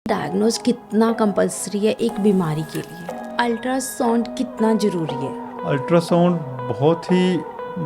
Diagnose कितना compulsory है एक बीमारी के लिए? अल्ट्रासाउंड कितना ज़रूरी है? अल्ट्रासाउंड बहुत ही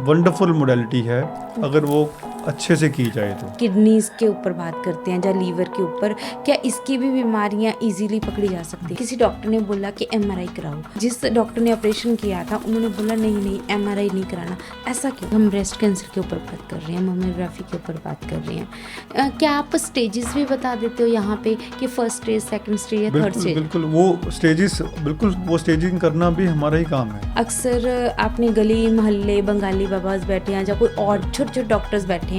वंडरफुल मोडेलिटी है अगर वो अच्छे से की जाए तो। किडनीज के ऊपर बात करते हैं या लीवर के ऊपर, क्या इसकी भी बीमारियां इजीली पकड़ी जा सकती हैं? किसी डॉक्टर ने बोला कि एमआरआई कराओ, जिस डॉक्टर ने ऑपरेशन किया था उन्होंने बोला नहीं नहीं एमआरआई नहीं कराना। ऐसा क्यों? हम ब्रेस्ट कैंसर के ऊपर बात कर रहे हैं, मेमोग्राफी के ऊपर बात कर रहे हैं। क्या आप स्टेजेस भी बता देते हो यहाँ पे कि फर्स्ट स्टेज, सेकंड स्टेज या थर्ड स्टेज? बिल्कुल वो स्टेजिंग करना भी हमारा ही काम है। अक्सर आपने गली मोहल्ले बंगाली बाबाज बैठे हैं या कोई और छोटे छोटे डॉक्टर्स बैठे हैं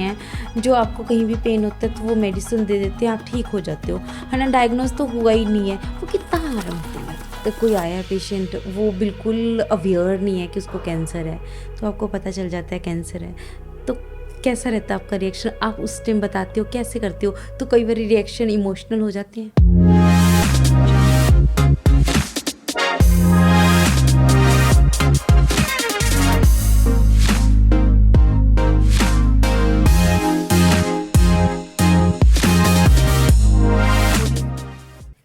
जो आपको कहीं भी पेन होता है तो वो मेडिसिन दे देते हैं, आप ठीक हो जाते हो, है ना। डायग्नोज तो हुआ ही नहीं है, वो कितना हार्मफुल है। तो कोई आया पेशेंट, वो बिल्कुल अवेयर नहीं है कि उसको कैंसर है, तो आपको पता चल जाता है कैंसर है, तो कैसा रहता है आपका रिएक्शन? आप उस टाइम बताते हो, कैसे करते हो? तो कई बार रिएक्शन इमोशनल हो जाते हैं।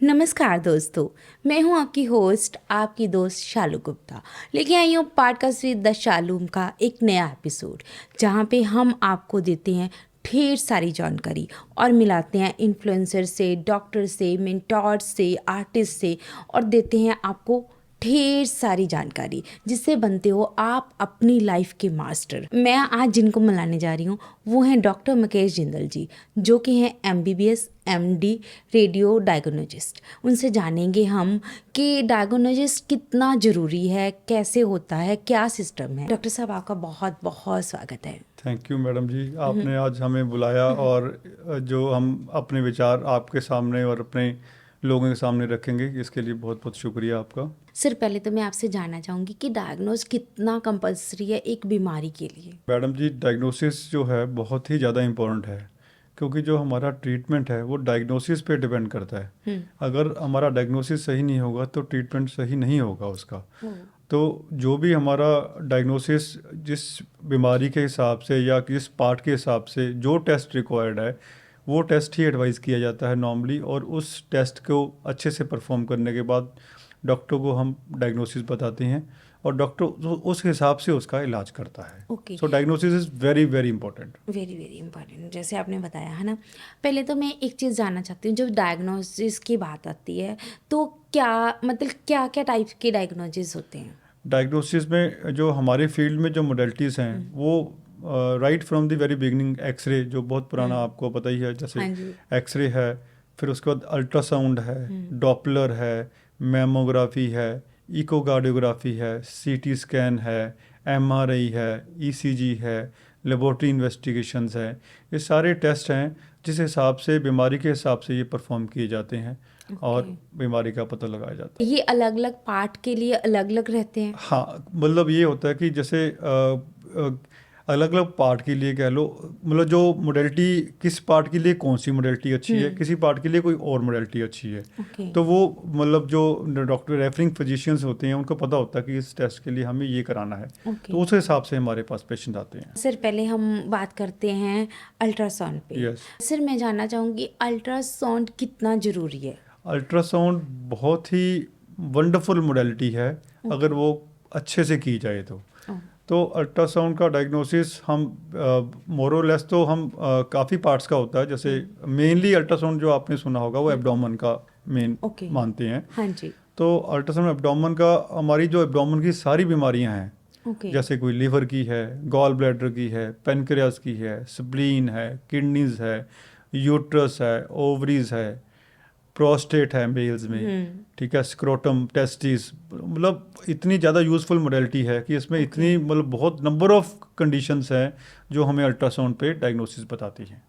नमस्कार दोस्तों, मैं हूं आपकी होस्ट, आपकी दोस्त शालू गुप्ता। लेके आई हूँ पॉडकास्ट विद द शालूम का एक नया एपिसोड, जहां पे हम आपको देते हैं ढेर सारी जानकारी और मिलाते हैं इन्फ्लुएंसर से, डॉक्टर से, मेंटोर से, आर्टिस्ट से, और देते हैं आपको ढेर सारी जानकारी जिससे बनते हो आप अपनी लाइफ के मास्टर। मैं आज जिनको मिलाने जा रही हूँ वो हैं डॉक्टर मुकेश जिंदल जी, जो कि हैं एमबीबीएस एमडी रेडियो डायग्नोजिस्ट। उनसे जानेंगे हम कि डायग्नोजिस्ट कितना ज़रूरी है, कैसे होता है, क्या सिस्टम है। डॉक्टर साहब, आपका बहुत बहुत स्वागत है। थैंक यू मैडम जी, आपने आज हमें बुलाया और जो हम अपने विचार आपके सामने और अपने लोगों के सामने रखेंगे, इसके लिए बहुत बहुत शुक्रिया आपका। सर, पहले तो मैं आपसे जानना चाहूँगी कि डायग्नोज कितना कंपलसरी है एक बीमारी के लिए? मैडम जी, डायग्नोसिस जो है बहुत ही ज़्यादा इम्पोर्टेंट है, क्योंकि जो हमारा ट्रीटमेंट है वो डायग्नोसिस पे डिपेंड करता है। अगर हमारा डायग्नोसिस सही नहीं होगा तो ट्रीटमेंट सही नहीं होगा उसका। तो जो भी हमारा डायग्नोसिस जिस बीमारी के हिसाब से या किस पार्ट के हिसाब से जो टेस्ट रिक्वायर्ड है वो टेस्ट ही एडवाइस किया जाता है नॉर्मली, और उस टेस्ट को अच्छे से परफॉर्म करने के बाद डॉक्टर को हम डायग्नोसिस बताते हैं और डॉक्टर उस हिसाब से उसका इलाज करता है। Okay. So diagnosis is very very important. Very very important, जैसे आपने बताया, है ना। पहले तो मैं एक चीज़ जानना चाहती हूँ, जब डायग्नोसिस की बात आती है तो क्या मतलब क्या क्या टाइप के डायग्नोसिस होते हैं? डायग्नोसिस में जो हमारे फील्ड में जो मोडेलिटीज़ हैं वो right from the very beginning, X ray जो बहुत पुराना आपको पता ही है, जैसे हाँ जी। एक्सरे है, फिर उसके बाद अल्ट्रासाउंड है, डॉपलर है, मैमोग्राफी है, इकोकार्डियोग्राफी है, सीटी स्कैन है, एमआरआई है, ईसीजी है, लेबोरेटरी इन्वेस्टिगेशंस है। ये सारे टेस्ट हैं जिस हिसाब से बीमारी के हिसाब से ये परफॉर्म किए जाते हैं और बीमारी का पता लगाया जाता है। ये अलग अलग पार्ट के लिए अलग अलग रहते हैं? हाँ, मतलब ये होता है कि जैसे अलग अलग पार्ट के लिए कह लो, मतलब जो मोडेलिटी किस पार्ट के लिए कौन सी मोडेलिटी अच्छी है, किसी पार्ट के लिए कोई और मोडेलिटी अच्छी है। तो वो मतलब जो डॉक्टर रेफरिंग फिजिशियंस होते हैं उनको पता होता है कि इस टेस्ट के लिए हमें ये कराना है। तो उस हिसाब से हमारे पास पेशेंट आते हैं। सर, पहले हम बात करते हैं अल्ट्रासाउंड पे। यस, सर, मैं जानना चाहूँगी अल्ट्रासाउंड कितना ज़रूरी है? अल्ट्रासाउंड बहुत ही वंडरफुल मोडेलिटी है अगर वो अच्छे से की जाए तो अल्ट्रासाउंड का डायग्नोसिस हम मोरोलेस तो हम काफ़ी पार्ट्स का होता है। जैसे मेनली अल्ट्रासाउंड जो आपने सुना होगा वो एब्डोमेन का मेन मानते हैं। हाँ जी। तो अल्ट्रासाउंड एब्डोमेन का, हमारी जो एब्डोमेन की सारी बीमारियां हैं, जैसे कोई लीवर की है, गॉल ब्लैडर की है, पेनक्रियास की है, स्प्लीन है, किडनीज है, यूट्रस है, ओवरीज है, प्रोस्टेट है मेल्स में, ठीक है, स्क्रोटम, टेस्टिस, मतलब इतनी ज़्यादा यूज़फुल मोडेलिटी है कि इसमें इतनी मतलब बहुत नंबर ऑफ कंडीशंस हैं जो हमें अल्ट्रासाउंड पे डायग्नोसिस बताती हैं।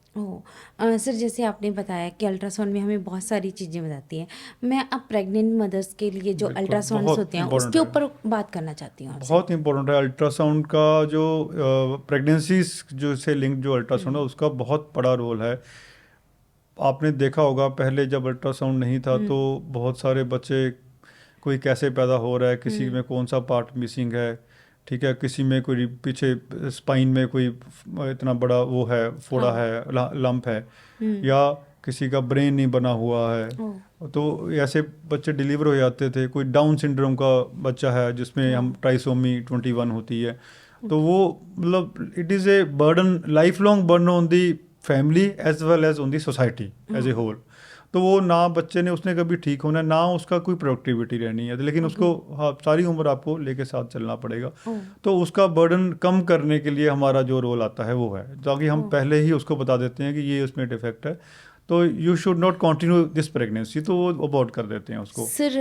सर, जैसे आपने बताया कि अल्ट्रासाउंड में हमें बहुत सारी चीज़ें बताती हैं, मैं अब प्रेग्नेंट मदर्स के लिए जो अल्ट्रासाउंड होते हैं उसके ऊपर बात करना चाहती हूँ आपसे। बहुत इंपॉर्टेंट है अल्ट्रासाउंड का, जो प्रेगनेंसी जो से लिंक जो अल्ट्रासाउंड है उसका बहुत बड़ा रोल है। आपने देखा होगा पहले जब अल्ट्रासाउंड नहीं था तो बहुत सारे बच्चे, कोई कैसे पैदा हो रहा है, किसी में कौन सा पार्ट मिसिंग है, ठीक है, किसी में कोई पीछे स्पाइन में कोई इतना बड़ा वो है, फोड़ा है, लंप है, या किसी का ब्रेन नहीं बना हुआ है, तो ऐसे बच्चे डिलीवर हो जाते थे। कोई डाउन सिंड्रोम का बच्चा है जिसमें हम ट्राइसोमी 21 होती है, तो वो मतलब it is a burden, life long burden on the family as well as on the society as a whole. तो वो ना बच्चे ने उसने कभी ठीक होना है, ना उसका कोई प्रोडक्टिविटी रहनी है, लेकिन उसको सारी उम्र आपको लेके साथ चलना पड़ेगा। तो उसका बर्डन कम करने के लिए हमारा जो रोल आता है वो है, ताकि हम पहले ही उसको बता देते हैं कि ये उसमें डिफेक्ट है, तो you should not continue this pregnancy, तो वो अबॉर्ट कर देते हैं उसको। सर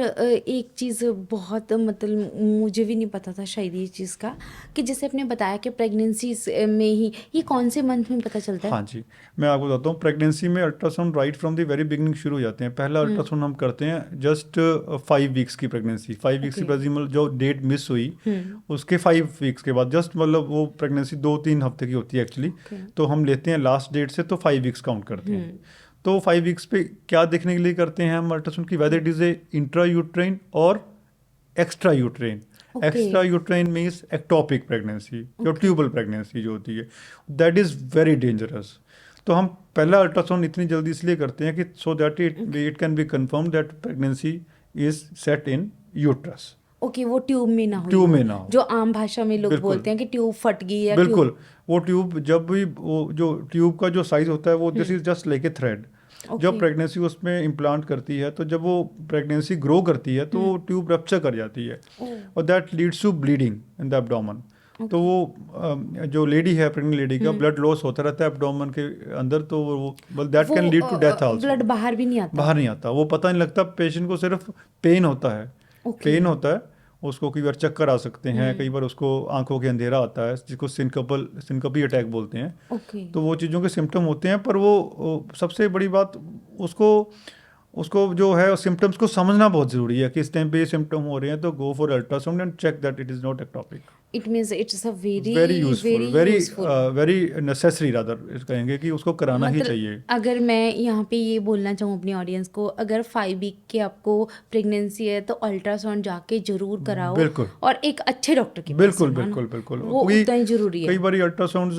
एक चीज़ बहुत मतलब मुझे भी नहीं पता था शायद ये चीज़ का, कि जैसे आपने बताया कि प्रेगनेंसी में ही, ये कौन से मंथ में पता चलता है? हाँ जी, मैं आपको बताता हूँ। प्रेगनेंसी में ultrasound right from the very beginning शुरू हो जाते हैं। पहला अल्ट्रासाउंड हम करते हैं जस्ट 5 वीक्स की प्रेगनेंसी, 5 वीक्स की प्रेगनेंसी जो डेट मिस हुई उसके 5 वीक्स के बाद, जस्ट मतलब वो प्रेगनेंसी 2-3 हफ्ते की होती है एक्चुअली, तो हम लेते हैं लास्ट डेट से, तो 5 वीक्स काउंट करते हैं। तो 5 वीक्स पे क्या देखने के लिए करते हैं हम अल्ट्रासाउंड की, whether it is a intra uterine और extra uterine. Extra uterine means ectopic pregnancy, जो ट्यूबल प्रेगनेंसी जो होती है, दैट इज़ वेरी डेंजरस। तो हम पहला अल्ट्रासाउंड इतनी जल्दी इसलिए करते हैं कि so that it can B confirm that pregnancy is set in uterus. Okay, वो ट्यूब में ना हो, ट्यूब में ना हो, जो आम भाषा में लोग बोलते हैं कि ट्यूब फट गई या बिल्कुल। वो ट्यूब जब भी वो जो ट्यूब का जो साइज होता है वो this is just like a thread. जब प्रेगनेंसी उसमें इम्प्लांट करती है, तो जब वो प्रेगनेंसी ग्रो करती है तो वो ट्यूब रप्चर कर जाती है, और that leads to bleeding in the abdomen. तो वो जो लेडी है, प्रेग्नेंट लेडी का ब्लड लॉस होता रहता है एब्डोमेन के अंदर, तो वो that can lead to death also. Blood बाहर भी नहीं आता, बाहर नहीं आता, वो पता नहीं लगता, पेशेंट को सिर्फ पेन होता है, पेन होता है उसको। कई बार चक्कर आ सकते हैं, कई बार उसको आंखों के अंधेरा आता है, जिसको सिंकपी अटैक बोलते हैं। तो वो चीज़ों के सिम्टम होते हैं, पर वो सबसे बड़ी बात उसको जो है सिम्टम्स को समझना बहुत ज़रूरी है कि इस टाइम पे ये सिम्टम हो रहे हैं, तो go for ultrasound and check that it is not ectopic. It means it's a very useful, very necessary rather कहेंगे कि उसको कराना ही चाहिए। अगर मैं यहाँ पे ये बोलना चाहूँ अपनी ऑडियंस को, अगर 5 वीक के आपको प्रेगनेंसी है तो अल्ट्रासाउंड जाके जरूर कराओ, बिल्कुल, और एक अच्छे डॉक्टर के बिल्कुल पास, बिल्कुल बिल्कुल, वो उतना ही जरूरी है। कई बार अल्ट्रासाउंड्स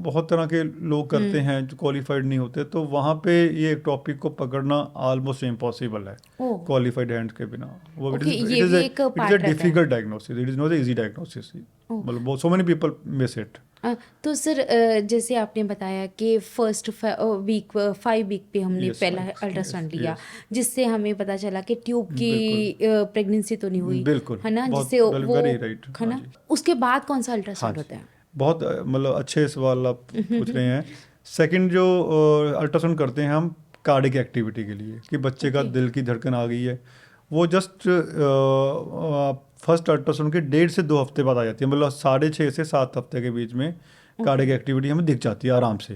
बहुत तरह के लोग करते हैं जो क्वालिफाइड नहीं होते, तो वहाँ पे ये टॉपिक को पकड़ना ऑलमोस्ट इम्पॉसिबल है क्वालिफाइड हैंड्स के बिना। वो it is a difficult diagnosis, it is not easy diagnosis, मतलब so many people miss it. तो सर जैसे आपने बताया कि फर्स्ट वीक 5 वीक पे हमने पहला अल्ट्रासाउंड लिया, जिससे हमें पता चला कि ट्यूब की प्रेगनेंसी तो नहीं हुई, बिल्कुल, है ना, जिससे वो है ना। उसके बाद कौन सा अल्ट्रासाउंड होता है? बहुत मतलब अच्छे सवाल आप पूछ रहे हैं। सेकंड जो अल्ट्रासाउंड करते हैं हम कार्डिक एक्टिविटी के लिए, कि बच्चे का दिल की धड़कन आ गई है, वो जस्ट फर्स्ट अल्ट्रासाउंड के 1.5 से 2 हफ्ते बाद आ जाती है, मतलब 6.5 से 7 हफ्ते के बीच में कार्डिक एक्टिविटी हमें दिख जाती है आराम से।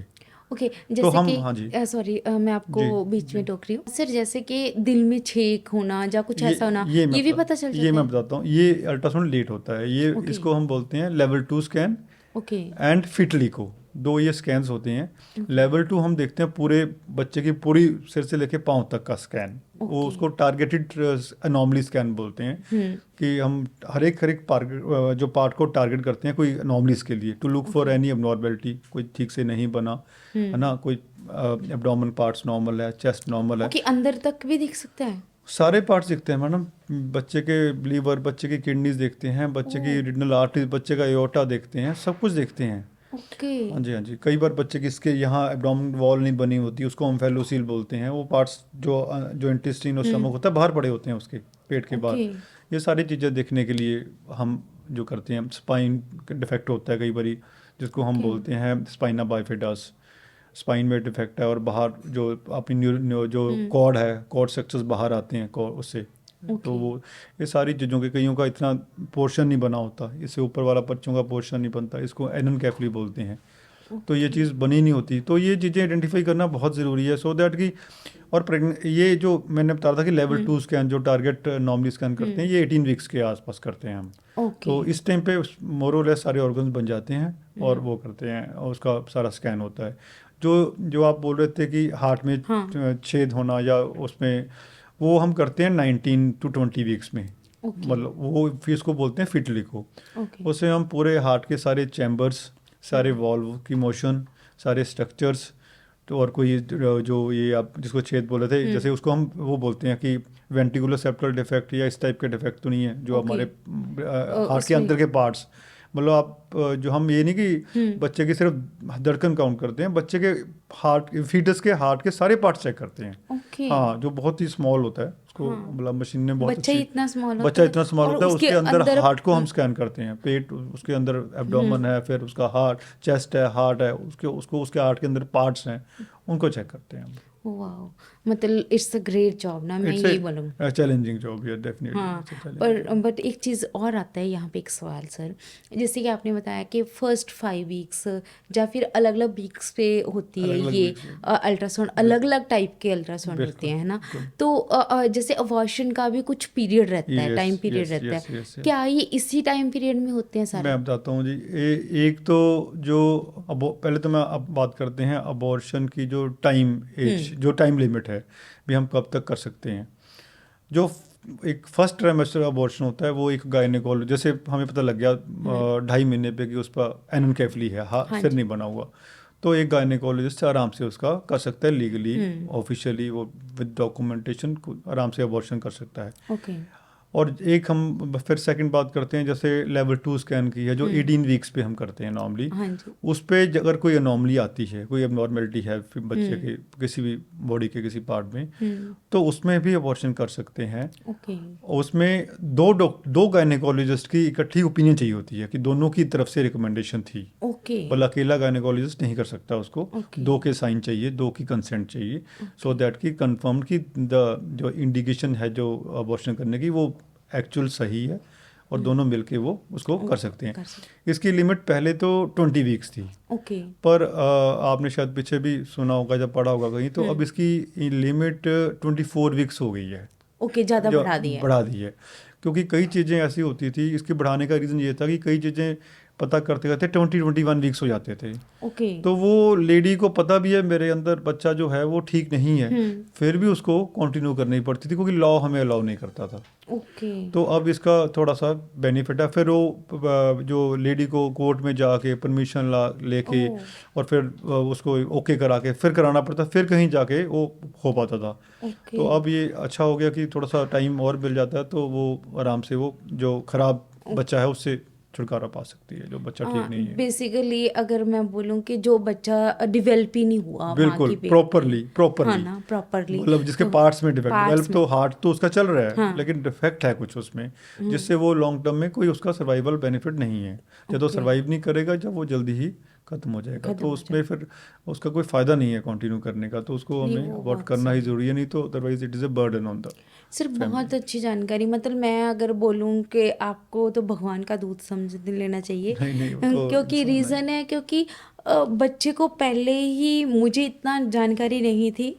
ओके, जैसे तो कि सॉरी मैं आपको बीच में टोक रही हूँ सर, जैसे कि दिल में छेक होना या कुछ ऐसा होना, ये भी पता चल जाता है? ये मैं बताता हूँ, ये अल्ट्रासाउंड लेट होता है, ये इसको हम बोलते हैं लेवल 2 स्कैन एंड फिटलीको, 2 ये स्कैन्स होते हैं। लेवल 2 हम देखते हैं पूरे बच्चे की पूरी सिर से लेके पाँव तक का स्कैन, वो उसको टारगेटेड अनोमली स्कैन बोलते हैं, कि हम हर एक जो पार्ट को टारगेट करते हैं कोई अनोमलीज के लिए, to look for any abnormality, कोई ठीक से नहीं बना है ना, कोई एब्डोमेन पार्ट्स नॉर्मल है, चेस्ट नॉर्मल है, कि अंदर तक भी दिख सकता है, सारे पार्ट्स दिखते हैं मैडम। बच्चे के लीवर, बच्चे की किडनीज देखते हैं, बच्चे की रिनल आर्टरीज, बच्चे का एओर्टा देखते हैं, सब कुछ देखते हैं। हाँ जी, हाँ जी। कई बार बच्चे की इसके यहाँ एब्डोमेन वॉल नहीं बनी होती, उसको हम फेलोसील बोलते हैं, वो पार्ट्स जो इंटेस्टाइन और स्टमक होता है बाहर पड़े होते हैं उसके पेट के बाहर। ये सारी चीज़ें देखने के लिए हम जो करते हैं, स्पाइन डिफेक्ट होता है कई बार, जिसको हम बोलते हैं स्पाइना बाइफिडस, स्पाइन में डिफेक्ट है, और बाहर जो अपनी जो कॉर्ड है, कॉर्ड स्ट्रक्चर्स बाहर आते हैं उससे, तो वो ये सारी चीज़ों के कईयों का इतना पोर्शन नहीं बना होता, इससे ऊपर वाला बच्चों का पोर्शन नहीं बनता, इसको एननकेफली बोलते हैं। तो ये चीज़ बनी नहीं होती, तो ये चीज़ें आइडेंटिफाई करना बहुत ज़रूरी है, सो दैट कि और ये जो मैंने बताया था कि लेवल 2 स्कैन जो टारगेट नॉर्मली स्कैन करते हैं, ये 18 वीक्स के आसपास करते हैं हम। तो इस टाइम पे मोरलेस सारे ऑर्गन्स बन जाते हैं, और वो करते हैं, और उसका सारा स्कैन होता है। जो आप बोल रहे थे कि हार्ट में छेद होना या उसमें, वो हम करते हैं 19 to 20 वीक्स में, मतलब वो फिर इसको बोलते हैं फिटलीको। उससे हम पूरे हार्ट के सारे चैम्बर्स, सारे वॉल्व की मोशन, सारे स्ट्रक्चर्स, तो और कोई जो ये आप जिसको छेद बोले थे, जैसे उसको हम वो बोलते हैं कि वेंट्रिकुलर सेप्टल डिफेक्ट या इस टाइप के डिफेक्ट तो नहीं है जो ओके। हमारे हार्ट के उसमें अंदर के पार्ट्स, मतलब आप जो हम ये नहीं कि बच्चे की सिर्फ धड़कन काउंट करते हैं, बच्चे के हार्ट फीटस के हार्ट के सारे पार्ट्स चेक करते हैं। ओके। हाँ, जो बहुत ही स्मॉल होता है उसको, हाँ, मतलब मशीन ने बहुत बच्चा ही अच्छी, इतना स्मॉल होता बच्चा है इतना स्मॉल और होता है, उसके उसके अंदर अंदर हार्ट को हम स्कैन करते हैं, पेट उसके अंदर एब्डोमेन है, फिर उसका हार्ट, चेस्ट है, हार्ट है, उसके हार्ट के अंदर पार्ट्स हैं, उनको चेक करते हैं हम। वाह, मतलब इट्स अ ग्रेट जॉब ना, मैं इट्स यही बोलूँ। ए चैलेंजिंग जॉब, या डेफिनेटली हाँ, इट्स अ चैलेंजिंग पर जॉब। बट एक चीज़ और आता है यहाँ पे, एक सवाल सर, जैसे कि आपने बताया कि फर्स्ट 5 वीक्स या फिर अलग अलग वीक्स पे होती है अलग अलग ये वीक्स में, अल्ट्रासाउंड, अलग अलग टाइप के अल्ट्रासाउंड होते बिल्कुल हैं, है ना। बिल्कुल। तो जैसे अबॉर्शन का भी कुछ पीरियड रहता है, यस टाइम पीरियड यस रहता यस है, यस यस। क्या ये इसी टाइम पीरियड में होते हैं सारे? मैं बताता हूँ जी, एक तो जो अब पहले तो मैं अब बात करते हैं अबॉर्शन की जो टाइम एज, जो टाइम लिमिट है भी हम कब तक कर सकते हैं। जो एक फर्स्ट ट्राइमेस्टर अबॉर्शन होता है वो एक गायनेकोलॉजिस्ट, जैसे हमें पता लग गया 2.5 महीने पे कि उस पर एननकेफली है, हाँ हाँ सिर जी। नहीं बना हुआ, तो एक गायनेकोलॉजिस्ट आराम से उसका कर सकता है लीगली, ऑफिशियली, वो विद डॉक्यूमेंटेशन आराम से अबॉर्शन कर सकता है। ओके। और एक हम फिर सेकंड बात करते हैं, जैसे लेवल 2 स्कैन की है जो 18 वीक्स पे हम करते हैं नॉर्मली। हाँ जी। उस पे अगर कोई अनोमली आती है, कोई एबनॉर्मेलिटी है फिर बच्चे के किसी भी बॉडी के किसी पार्ट में, तो उसमें भी अबॉर्शन कर सकते हैं। ओके। उसमें दो गायनेकोलॉजिस्ट की इकट्ठी ओपिनियन चाहिए होती है कि दोनों की तरफ से रिकमेंडेशन थी, ओके। भला अकेला गायनेकोलॉजिस्ट नहीं कर सकता उसको, ओके। दो के साइन चाहिए, दो की कंसेंट चाहिए, सो दैट कि कंफर्म कि जो इंडिकेशन है जो अबॉर्शन करने की वो एक्चुअल सही है, और दोनों मिलके वो उसको कर सकते हैं। कर सकते। इसकी लिमिट पहले तो 20 वीक्स थी, ओके। पर आपने शायद पीछे भी सुना होगा, जब पढ़ा होगा कहीं, तो अब इसकी लिमिट 24 वीक्स हो गई है, ओके, ज़्यादा जो बढ़ा दिया है। बढ़ा दी है। क्योंकि कई चीज़ें ऐसी होती थी, इसके बढ़ाने का रीज़न ये था कि कई चीज़ें पता करते करते 21 वीक्स हो जाते थे, ओके। तो वो लेडी को पता भी है मेरे अंदर बच्चा जो है वो ठीक नहीं है, फिर भी उसको कंटिन्यू करनी पड़ती थी क्योंकि लॉ हमें अलाउ नहीं करता था। ओके। तो अब इसका थोड़ा सा बेनिफिट है, फिर वो जो लेडी को कोर्ट में जाके परमिशन लेके ओह। और फिर उसको ओके करा के फिर कराना पड़ता, फिर कहीं जाके वो हो पाता था। ओके। तो अब ये अच्छा हो गया कि थोड़ा सा टाइम और मिल जाता है, तो वो आराम से वो जो खराब बच्चा है उससे छुटकारा पा सकती है, जो बच्चा ठीक नहीं है। बेसिकली अगर मैं बोलूँ कि जो बच्चा डिवेल्प ही नहीं हुआ माँ बिल्कुल की पेट प्रॉपरली में, हाँ प्रॉपरली, ना, प्रॉपरली, मतलब जिसके तो पार्ट्स में डिफेक्ट, पार्ट्स डेवलप में, तो हार्ट तो उसका चल रहा है, हाँ। लेकिन डिफेक्ट है कुछ उसमें, जिससे वो लॉन्ग टर्म में कोई उसका सर्वाइवल बेनिफिट नहीं है। जब वो ओके। सर्वाइव नहीं करेगा, जब वो जल्दी ही खत्म हो जाएगा, खत्म तो हो उसमें फिर उसका कोई फ़ायदा नहीं है कंटिन्यू करने का, तो उसको नहीं, हमें वो अवॉइड बात करना ही सही। ज़रूरी है, नहीं तो otherwise it is a burden on the sir family. बहुत अच्छी जानकारी, मतलब मैं अगर बोलूँ कि आपको तो भगवान का दूध समझ लेना चाहिए। नहीं नहीं, वो तो क्योंकि इंसान है। रीज़न है, क्योंकि बच्चे को पहले ही मुझे इतना जानकारी नहीं थी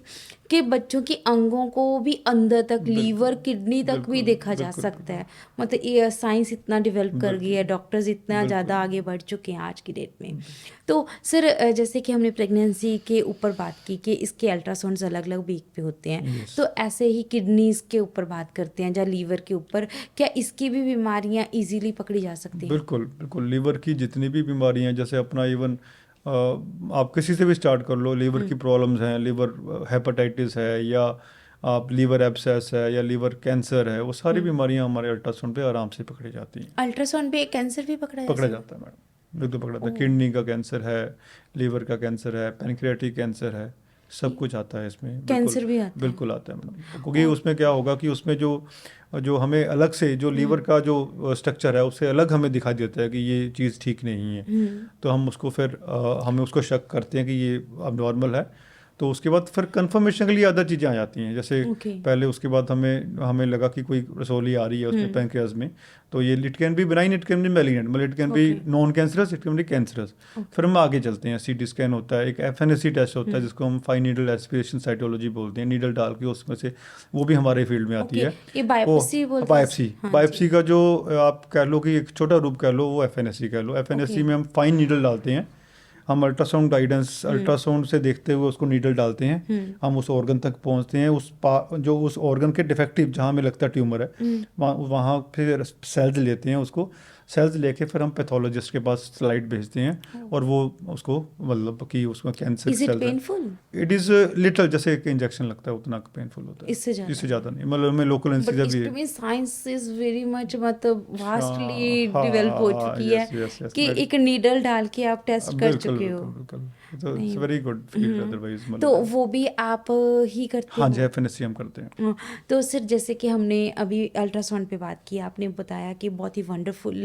कि बच्चों की अंगों को भी अंदर तक, लीवर, किडनी तक भी बिल्कुल देखा जा बिल्कुल सकता है। मतलब ये साइंस इतना डेवलप कर गई है, बिल्कुल डॉक्टर्स इतना ज़्यादा बिल्कुल आगे बढ़ चुके हैं आज की डेट में। तो सर जैसे कि हमने प्रेगनेंसी के ऊपर बात की कि इसके अल्ट्रासाउंड्स अलग अलग वीक पे होते हैं, यस। तो ऐसे ही किडनीज के ऊपर बात करते हैं या लीवर के ऊपर, क्या इसकी भी बीमारियां इजीली पकड़ी जा सकती हैं? बिल्कुल बिल्कुल, लीवर की जितनी भी बीमारियां हैं, जैसे अपना इवन आप किसी से भी स्टार्ट कर लो, लीवर की प्रॉब्लम्स हैं, लीवर हेपेटाइटिस है, या आप लीवर एब्सेस है, या लीवर कैंसर है, वो सारी बीमारियां हमारे अल्ट्रासाउंड पे आराम से पकड़ी जाती हैं। अल्ट्रासाउंड पे कैंसर भी पकड़ा जा पकड़ा सकता जाता है मैडम, बिल्कुल पकड़ा जाता है। ओह। किडनी का कैंसर है, लीवर का कैंसर है, पैनक्रियाटिक कैंसर है, सब कुछ आता है इसमें, बिल्कुल कैंसर भी आता है? बिल्कुल आता है मैडम। क्योंकि और उसमें क्या होगा कि उसमें जो जो हमें अलग से जो लीवर का जो स्ट्रक्चर है उससे अलग हमें दिखाई देता है कि ये चीज़ ठीक नहीं है, तो हम उसको फिर हमें उसको शक करते हैं कि ये अब नॉर्मल है, तो उसके बाद फिर कंफर्मेशन के लिए अदर चीज़ें आ जाती हैं, जैसे ओके। पहले उसके बाद हमें हमें लगा कि कोई रसौली आ रही है उसमें पैंक्रियाज में, तो ये it can be benign, it can be malignant, मतलब it can be okay. Non cancerous, it can be cancerous. फिर हम आगे चलते हैं, सीटी स्कैन होता है, एक एफएनएससी टेस्ट होता है जिसको हम फाइन नीडल एस्पिरेशन साइटोलॉजी बोलते हैं, नीडल डाल के उसमें से, वो भी हमारे फील्ड में आती ओके, है। ये वो बायोप्सी बोलते हैं? बायोप्सी, हाँ बायोप्सी जी। का जो आप कह लो कि एक छोटा रूप कह लो, वो एफएनएससी कह लो। एफएनएससी ओके। में हम फाइन नीडल डालते हैं, हम अल्ट्रासाउंड गाइडेंस, अल्ट्रासाउंड से देखते हुए उसको नीडल डालते हैं, हम उस ऑर्गन तक पहुंचते हैं, जो उस ऑर्गन के डिफेक्टिव जहाँ हमें लगता है ट्यूमर है, वहाँ फिर सेल्स लेते हैं, उसको सेल्स लेके फिर हम पैथोलॉजिस्ट के पास स्लाइड भेजते हैं और वो उसको मतलब कि उसमें कैंसर इज इट सेल्स है। पेनफुल? इट इज़ लिटिल, जैसे एक इंजेक्शन लगता है उतना पेनफुल होता है, इससे ज़्यादा नहीं, मतलब हमें लोकल बट एनेस्थीसिया भी है। इसमें साइंस इज वेरी मच मतलब वास्टली हाँ डेवलप हो हाँ, चुकी है यस यस यस, कि एक नीडल डाल के आप टेस्ट कर बिल्कुल चुके हो। बिल्कुल बिल्कुल, तो इट्स नहीं। वेरी गुड फील्ड अदरवाइज तो मतलब। वो भी आप ही करते हाँ हो? जी, एफएनएससी हम करते हैं। हाँ, तो सिर जैसे कि हमने अभी अल्ट्रासाउंड पे बात की, आपने बताया कि बहुत ही वंडरफुल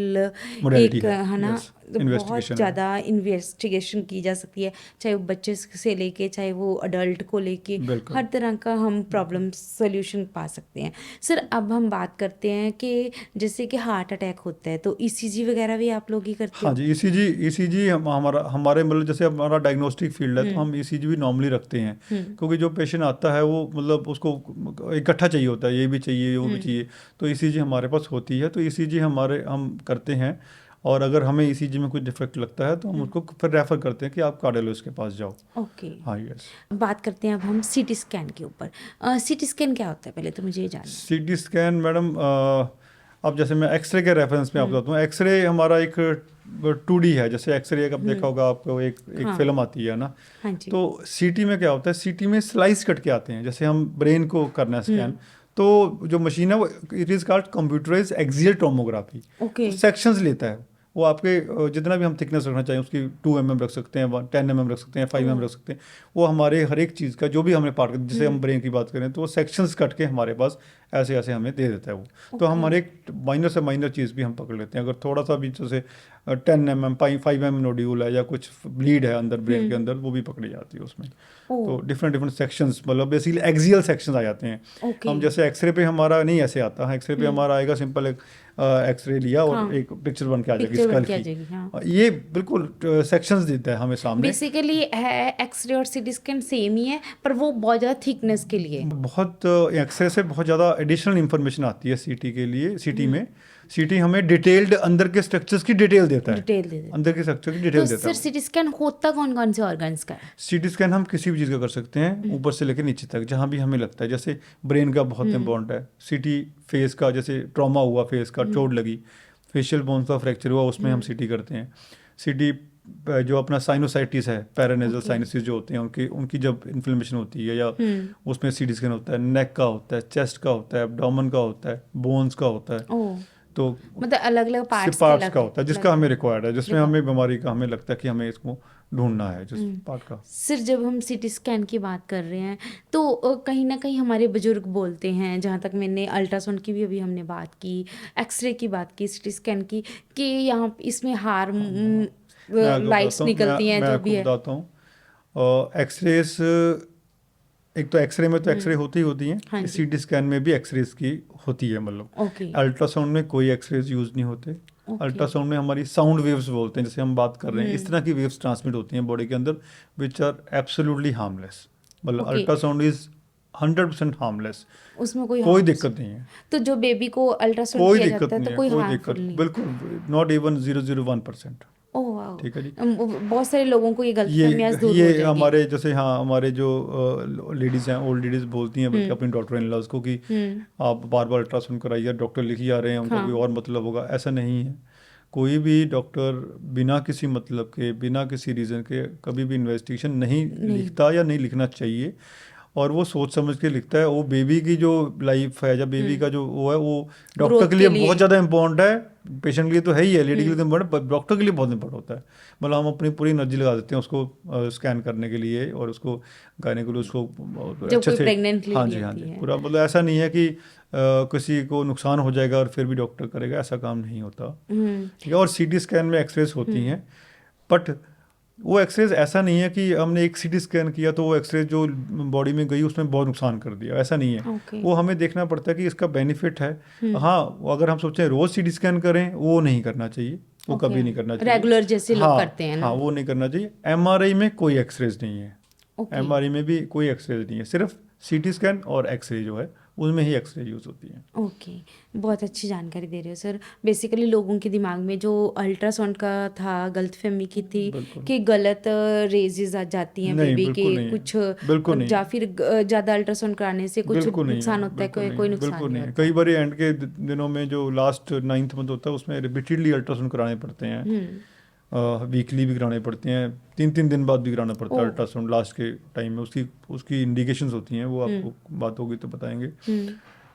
मोडेलिटी एक है ना, यस, तो बहुत इन्वेस्टिगेशन है। ज़्यादा इन्वेस्टिगेशन की जा सकती है, चाहे वो बच्चे से लेके चाहे वो अडल्ट को लेके, बिल्कुल हर तरह का हम प्रॉब्लम सोल्यूशन पा सकते हैं। सर अब हम बात करते हैं कि जैसे कि हार्ट अटैक होता है तो ईसीजी वगैरह भी आप लोग ही करते हाँ हो? जी, ईसीजी हमारे मतलब जैसे हमारा डायग्नोस्टिक फील्ड है तो हम ईसीजी भी नॉर्मली रखते हैं, क्योंकि जो पेशेंट आता है वो मतलब उसको इकट्ठा चाहिए होता है, ये भी चाहिए वो भी चाहिए, तो ईसीजी हमारे पास होती है, तो ईसीजी हम करते हैं। और अगर हमें ईसीजी में कुछ डिफेक्ट लगता है तो हम उसको फिर रेफर करते हैं कि आप कार्डियोलॉजिस्ट के पास जाओ। ओके। हाँ यस। बात करते हैं अब हम सीटी स्कैन के ऊपर। सीटी स्कैन क्या होता है पहले तो मुझे ये जानना है। सीटी स्कैन मैडम, अब जैसे मैं एक्सरे के रेफरेंस में आप बताता हूँ, एक्सरे हमारा एक 2D है, जैसे एक्सरे का देखा होगा आपको, एक हाँ फिल्म आती है ना। हाँ जी। तो सीटी में क्या होता है, सीटी में स्लाइस कट के आते हैं, जैसे हम ब्रेन को करना है स्कैन, तो जो मशीन है वो it is called computerized axial tomography. Okay. तो सेक्शंस लेता है वो, आपके जितना भी हम थिकनेस रखना चाहिए उसकी 2 mm रख सकते हैं, 10 mm रख सकते हैं, 5 mm रख सकते हैं, वो हमारे हर एक चीज़ का जो भी हमने पार्ट, जैसे हम ब्रेन की बात करें तो वो सेक्शंस कट के हमारे पास ऐसे ऐसे हमें दे देता है वो। तो हम हर एक माइनर से माइनर चीज़ भी हम पकड़ लेते हैं, अगर थोड़ा सा भी जैसे 10 mm 5 mm नोड्यूल है या कुछ ब्लीड है अंदर ब्रेन के अंदर, वो भी पकड़ी जाती है उसमें। तो डिफरेंट डिफरेंट सेक्शंस, मतलब बेसिकली एक्सियल सेक्शंस आ जाते हैं। ओके। हम जैसे एक्सरे पे हमारा नहीं ऐसे आता है, एक्सरे पे हमारा आएगा सिंपल एक एक्सरे लिया और हाँ, एक पिक्चर बन के आ जाएगी पिक्चर बन स्कल के आ की। जाएगी। हाँ, ये बिल्कुल सेक्शंस देता है हमें सामने। बेसिकली है एक्सरे और सीटी स्कैन सेम ही है पर वो बहुत ज़्यादा थिकनेस के लिए। बहुत एक्सरे से बहुत ज़्यादा एडिशनल इंफॉर्मेशन आती है सीटी के लिए। सीटी में सीटी हमें डिटेल्ड अंदर के स्ट्रक्चर्स की डिटेल देता है, डिटेल दे देते अंदर के स्ट्रक्चर की तो डिटेल देता सर है। सीटी स्कैन होता कौन कौन से ऑर्गन्स का है? सीटी स्कैन हम किसी भी चीज़ का कर सकते हैं, ऊपर से लेकर नीचे तक, जहाँ भी हमें लगता है। जैसे ब्रेन का बहुत इंपॉर्टेंट है सीटी, फेस का जैसे ट्रॉमा हुआ, फेस का चोट लगी, फेशियल बोन्स का फ्रैक्चर हुआ, उसमें हम सीटी करते हैं। सीटी जो अपना साइनोसाइटिस है, पैरानेजल साइनसिस जो होते हैं उनकी उनकी जब इन्फ्लेमेशन होती है या उसमें सीटी स्कैन होता है। नेक का होता है, चेस्ट का होता है, एब्डोमेन का होता है, बोन्स का होता है। ओह, तो मतलब अलग अलग पार्ट्स के पार्ट्स अलग का है, होता है अलग जिसका हमें अलग रिक्वायर्ड है, जिसमें हमें बीमारी का हमें लगता है कि हमें इसको ढूंढना है, जिस पार्ट का। सिर जब हम सीटी स्कैन की बात कर रहे हैं तो कहीं ना कहीं हमारे बुजुर्ग बोलते हैं, जहाँ तक मैंने अल्ट्रासाउंड की भी अभी हमने बात की, एक्सरे की बात की, सीटी स्कैन की, कि यहाँ इसमें हार्म मैं आपको लाइट्स बताता हूँ, निकलती हैं मैं जो आपको भी है। बताता हूँ। एक्सरेस, एक तो एक्सरे में तो एक्सरे होती ही होती हाँ हैं, जी। सीटी स्कैन में भी एक्सरेज की होती है मतलब। ओके। अल्ट्रासाउंड में कोई एक्सरेज यूज़ नहीं होते। ओके। अल्ट्रासाउंड में हमारी साउंड वेव्स बोलते हैं, जैसे हम बात कर रहे हैं, इस तरह की वेव्स ट्रांसमिट होती हैं बॉडी के अंदर, विच आर एब्सोल्युटली हार्मलेस। मतलब ओके, अल्ट्रासाउंड इज 100% हार्मलेस, उसमें कोई कोई हार्म, दिक्कत नहीं है, तो जो बेबी को अल्ट्रासाउंड कोई किया दिक्कत जाता है नहीं तो है, कोई कोई हार्मफुल दिक्कत नहीं है? बिल्कुल नॉट इवन 0.01%। Oh wow. ठीक है जी। बहुत सारे लोगों को ये गलतफहमी आज दूर हो ये जाएगी। हमारे जैसे, हाँ हमारे जो लेडीज़ हैं, ओल्ड लेडीज़ बोलती हैं बल्कि अपनी डॉक्टर इन लॉज को कि आप बार बार अल्ट्रासाउंड कराइए, डॉक्टर लिख ही आ रहे हैं, उनका कोई और मतलब होगा। ऐसा नहीं है, कोई भी डॉक्टर बिना किसी मतलब के, बिना किसी रीज़न के कभी भी इन्वेस्टिगेशन नहीं लिखता या नहीं लिखना चाहिए, और वो सोच समझ के लिखता है। वो बेबी की जो लाइफ है या बेबी का जो वो है, वो डॉक्टर ग्रोथ के लिए के लिए। बहुत ज़्यादा इंपॉर्टेंट है, पेशेंट के लिए तो है ही है, लेडी के लिए तो इम्पोर्टेंट, डॉक्टर के लिए बहुत इंपॉर्टेंट होता है। मतलब हम अपनी पूरी एनर्जी लगा देते हैं उसको स्कैन करने के लिए और उसको गाने के लिए, उसको जब अच्छे कोई से। प्रेग्नेंट हाँ लेडी जी, हाँ होती जी, है। पूरा मतलब ऐसा नहीं है कि किसी को नुकसान हो जाएगा और फिर भी डॉक्टर करेगा, ऐसा काम नहीं होता। ठीक है। और सीटी स्कैन में एक्सरेज होती हैं, बट वो एक्सरेज ऐसा नहीं है कि हमने एक सीटी स्कैन किया तो वो एक्सरेज जो बॉडी में गई उसमें बहुत नुकसान कर दिया, ऐसा नहीं है। ओके। वो हमें देखना पड़ता है कि इसका बेनिफिट है। हाँ, अगर हम सोचें रोज़ सीटी स्कैन करें, वो नहीं करना चाहिए, वो कभी नहीं करना चाहिए। रेगुलर जैसे लोग हाँ करते हैं ना। हाँ, वो नहीं करना चाहिए। एमआरआई में कोई एक्सरेज नहीं है, ओके। एमआरआई में भी कोई एक्सरेज नहीं है, सिर्फ सीटी स्कैन और एक्सरे जो है उसमें ही एक्सरे यूज़ होती है। ओके, बहुत अच्छी जानकारी दे रहे हो सर। बेसिकली लोगों के दिमाग में जो अल्ट्रासाउंड का था गलतफहमी की थी बिल्कुल कि गलत रेजेस आ जाती हैं नहीं, बेबी के बिल्कुल नहीं है, कुछ, बिल्कुल और नहीं या है, फिर ज़्यादा अल्ट्रासाउंड कराने से कुछ बिल्कुल नहीं है, नुकसान होता है, बिल्कुल कोई नहीं कोई है, नुकसान बिल्कुल नहीं नहीं है। होता। कई बार एंड के दिनों में जो लास्ट 9th मंथ होता है उसमें रिपीटेडली अल्ट्रासाउंड कराने पड़ते हैं, हम्म। वीकली भी कराने पड़ते हैं, 3-3 दिन बाद भी कराना पड़ता है ओ। अल्ट्रासाउंड लास्ट के टाइम में। उसकी उसकी इंडिकेशंस होती हैं, वो हम्म। आपको बात होगी तो बताएंगे। हम्म।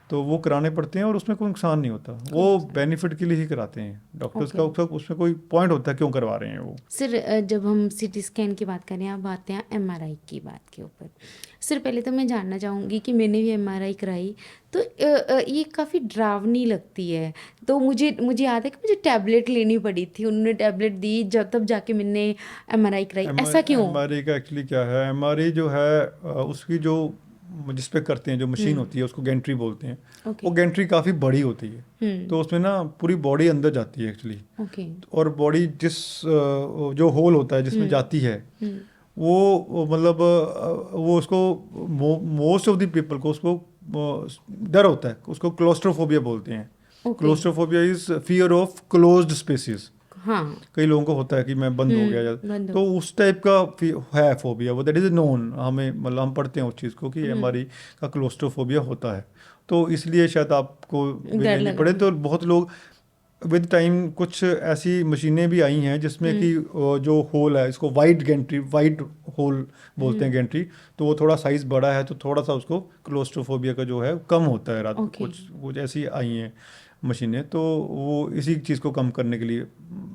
तो वो कराने पड़ते हैं और उसमें कोई नुकसान नहीं होता, कोई वो नुकसान। बेनिफिट के लिए ही कराते हैं डॉक्टर्स ओके का, उसमें कोई पॉइंट होता है क्यों करवा रहे हैं वो। सर, जब हम सीटी स्कैन की बात करें, अब आते हैं एमआरआई की बात के ऊपर। सर पहले तो मैं जानना चाहूँगी कि मैंने भी एमआरआई कराई, तो ये काफ़ी डरावनी लगती है। तो मुझे मुझे याद है कि मुझे टैबलेट लेनी पड़ी थी, उन्होंने टैबलेट दी जब तब जाके मैंने एमआरआई कराई, ऐसा क्यों? एम का एक्चुअली क्या है, एम जो है उसकी जो जिस पे करते हैं जो मशीन होती है उसको गैंट्री बोलते हैं। ओके। वो गैंट्री काफ़ी बड़ी होती है, तो उसमें ना पूरी बॉडी अंदर जाती है एक्चुअली। ओके। और बॉडी जिस जो होल होता है जिसमें जाती है, वो मतलब वो उसको मोस्ट ऑफ द पीपल को उसको डर होता है, उसको क्लोस्ट्रोफोबिया बोलते हैं। Okay. Claustrophobia is fear of closed spaces. हाँ। कई लोगों को होता है कि मैं बंद हो गया या, बंद हो तो उस टाइप का है फोबिया, वो दैट इज नोन, हमें मतलब हम पढ़ते हैं उस चीज़ को कि एमआरआई का क्लोस्ट्रोफोबिया होता है। तो इसलिए शायद आपको भी डर लेनी लगा। पड़े। तो बहुत लोग विद टाइम कुछ ऐसी मशीनें भी आई हैं जिसमें कि जो होल है इसको वाइड गेंट्री, वाइड होल बोलते हैं गेंट्री, तो वो थोड़ा साइज़ बड़ा है तो थोड़ा सा उसको क्लोस्ट्रोफोबिया का जो है कम होता है रात को। ओके। कुछ ऐसी आई हैं मशीनें, तो वो इसी चीज़ को कम करने के लिए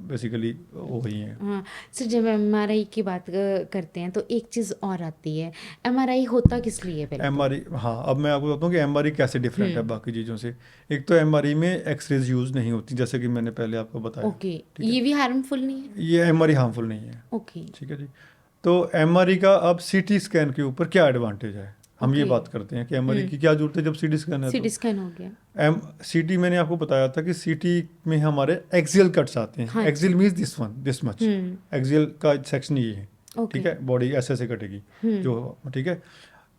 बेसिकली हो गई हैं। हाँ सर, जब एमआरआई की बात करते हैं तो एक चीज़ और आती है, एमआरआई होता किस लिए पहले एम तो? हाँ, अब मैं आपको बताता हूँ कि एम कैसे डिफरेंट है बाकी चीज़ों से। एक तो एम में एक्सरेज यूज़ नहीं होती, जैसे कि मैंने पहले आपको बताया। ओके, ठीक है, ये भी हार्मफुल नहीं है? ये एम हार्मफुल नहीं है। ओके। ठीक है जी। तो एम का अब सीटी स्कैन के ऊपर क्या एडवांटेज है, हम ये ओके। बात करते हैं कि एम की क्या जरूरत है जब सीटी स्कैन है। सीटी तो स्कैन हो गया। सीटी मैंने आपको बताया था कि सीटी में हमारे एक्सियल कट्स आते हैं। हाँ axial means this one, this much. Axial का सेक्शन ये है, ओके। ठीक है, बॉडी ऐसे ऐसे कटेगी जो, ठीक है।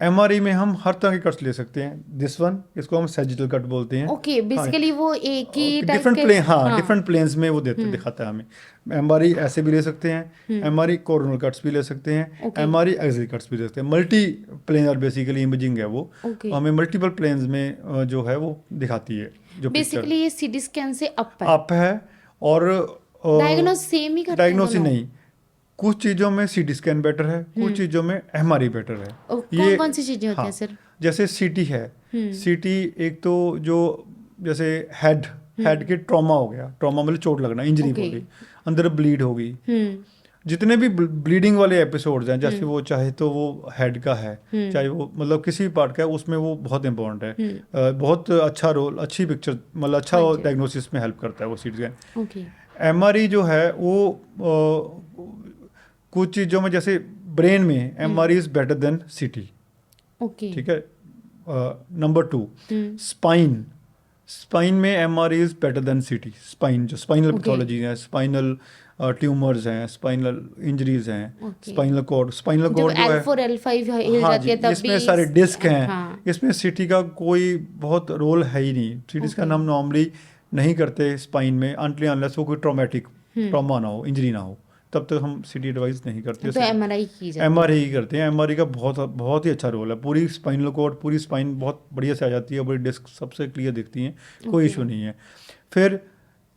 एम में हम हर तरह के कट्स ले सकते हैं। दिस वन, इसको हम सैजिटल कट बोलते हैं। ओके, हाँ, बेसिकली वो एक ही टाइप डिफरेंट के। प्लेन, हाँ, हाँ। डिफरेंट प्लेन्स में वो दिखाता है हमें। एम ऐसे भी ले सकते हैं, एम कोरोनल कट्स भी ले सकते हैं, ओके। एम एक्सियल कट्स भी ले सकते हैं। मल्टी प्लेनर बेसिकली इमेजिंग है वो, ओके। हमें मल्टीपल प्लेन्स में जो है वो दिखाती है जो पिक्चर बेसिकली ये सीटी स्कैन से अप है। अप है। और डायग्नोस सेम ही करते हैं डायग्नोसिस दोनों? नहीं, कुछ चीज़ों में सीटी स्कैन बेटर है, कुछ चीज़ों में एम बेटर है। कौन कौन सी चीज़ें होती हाँ, हैं सर? जैसे सीटी है, सीटी एक तो जो जैसे हेड के ट्रॉमा हो गया, ट्रॉमा मतलब चोट लगना, इंजरी ओके। बॉडी अंदर ब्लीड होगी, जितने भी ब्लीडिंग वाले एपिसोड्स हैं, जैसे वो चाहे तो वो हेड का है, चाहे वो मतलब किसी भी पार्ट का है, उसमें वो बहुत इंपॉर्टेंट है। बहुत अच्छा रोल, अच्छी पिक्चर, मतलब अच्छा हाँ जी। डायग्नोसिस में हेल्प करता है वो सीटी स्कैन। ओके। एम जो है वो कुछ चीज़ों में, जैसे ब्रेन में एम इज़ बेटर देन सीटी। ओके। ठीक है। नंबर 2, स्पाइन, स्पाइन में एम इज़ बेटर देन सीटी। स्पाइन जो स्पाइनल पैथोलॉजी है, स्पाइनल ट्यूमर्स हैं, स्पाइनल इंजरीज हैं, स्पाइनल कॉर्ड जो है L4 L5 हिल हाँ जाती जी, है तब इसमें भी सारे डिस्क हैं। हाँ। इसमें सीटी का कोई बहुत रोल है ही नहीं। सीटी स्कैन हम नॉर्मली नहीं करते स्पाइन में अनटिल अनलेस वो कोई ट्रॉमा ना हो, इंजरी ना हो, तब तक हम सीटी एडवाइस नहीं करते। तो एमआरआई की जाती है। एमआरआई ही करते हैं। एमआरआई का बहुत ही अच्छा रोल है। पूरी स्पाइनल कॉर्ड, पूरी स्पाइन बहुत बढ़िया से आ जाती है, बड़ी डिस्क सबसे क्लियर दिखती हैं, कोई इशू नहीं है। फिर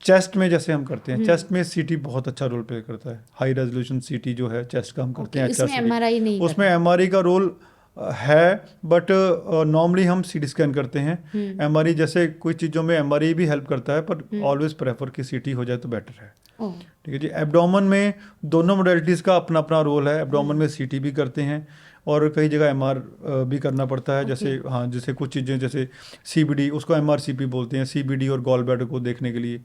चेस्ट में जैसे हम करते हैं, चेस्ट में सीटी बहुत अच्छा रोल प्ले करता है। हाई रेजोल्यूशन सीटी जो है चेस्ट का हम करते हैं, उसमें एमआरआई नहीं, उसमें एमआरआई का रोल है, बट नॉर्मली हम सीटी स्कैन करते हैं। एमआरआई जैसे कुछ चीज़ों में एमआरआई भी हेल्प करता है, पर ऑलवेज प्रेफर कि सीटी हो जाए तो बेटर है। ठीक है जी। एब्डोमेन में दोनों मोडेलिटीज़ का अपना अपना रोल है। एब्डोमेन में सीटी भी करते हैं और कई जगह एमआर भी करना पड़ता है। जैसे हाँ, जैसे कुछ चीज़ें जैसे सीबीडी, उसको एमआरसीपी बोलते हैं, सीबीडी और गॉल ब्लैडर को देखने के लिए,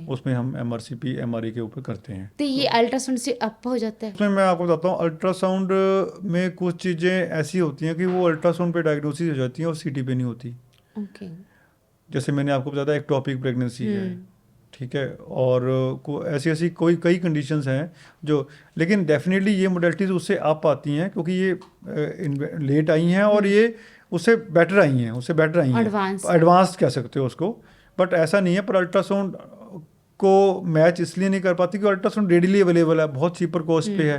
उसमें हम एमआरसीपी एमआरआई के ऊपर करते हैं। तो ये अल्ट्रासाउंड से अप हो जाता है? उसमें मैं आपको बताता हूँ, अल्ट्रासाउंड में कुछ चीज़ें ऐसी होती हैं कि वो अल्ट्रासाउंड पे डायग्नोसिस हो जाती हैं और सीटी पे नहीं होती। जैसे मैंने आपको बताया एक्टोपिक प्रेगनेंसी है, ठीक है, और ऐसी ऐसी कई कंडीशंस हैं जो, लेकिन डेफिनेटली ये मोडेलिटीज़ उससे आप आती हैं क्योंकि ये लेट आई हैं और ये उससे बेटर आई हैं, उससे बेटर आई हैं, एडवांस कह सकते हो उसको। बट ऐसा नहीं है, पर अल्ट्रासाउंड को मैच इसलिए नहीं कर पाती कि अल्ट्रासाउंड रेडीली अवेलेबल है, बहुत चीपर कॉस्ट पे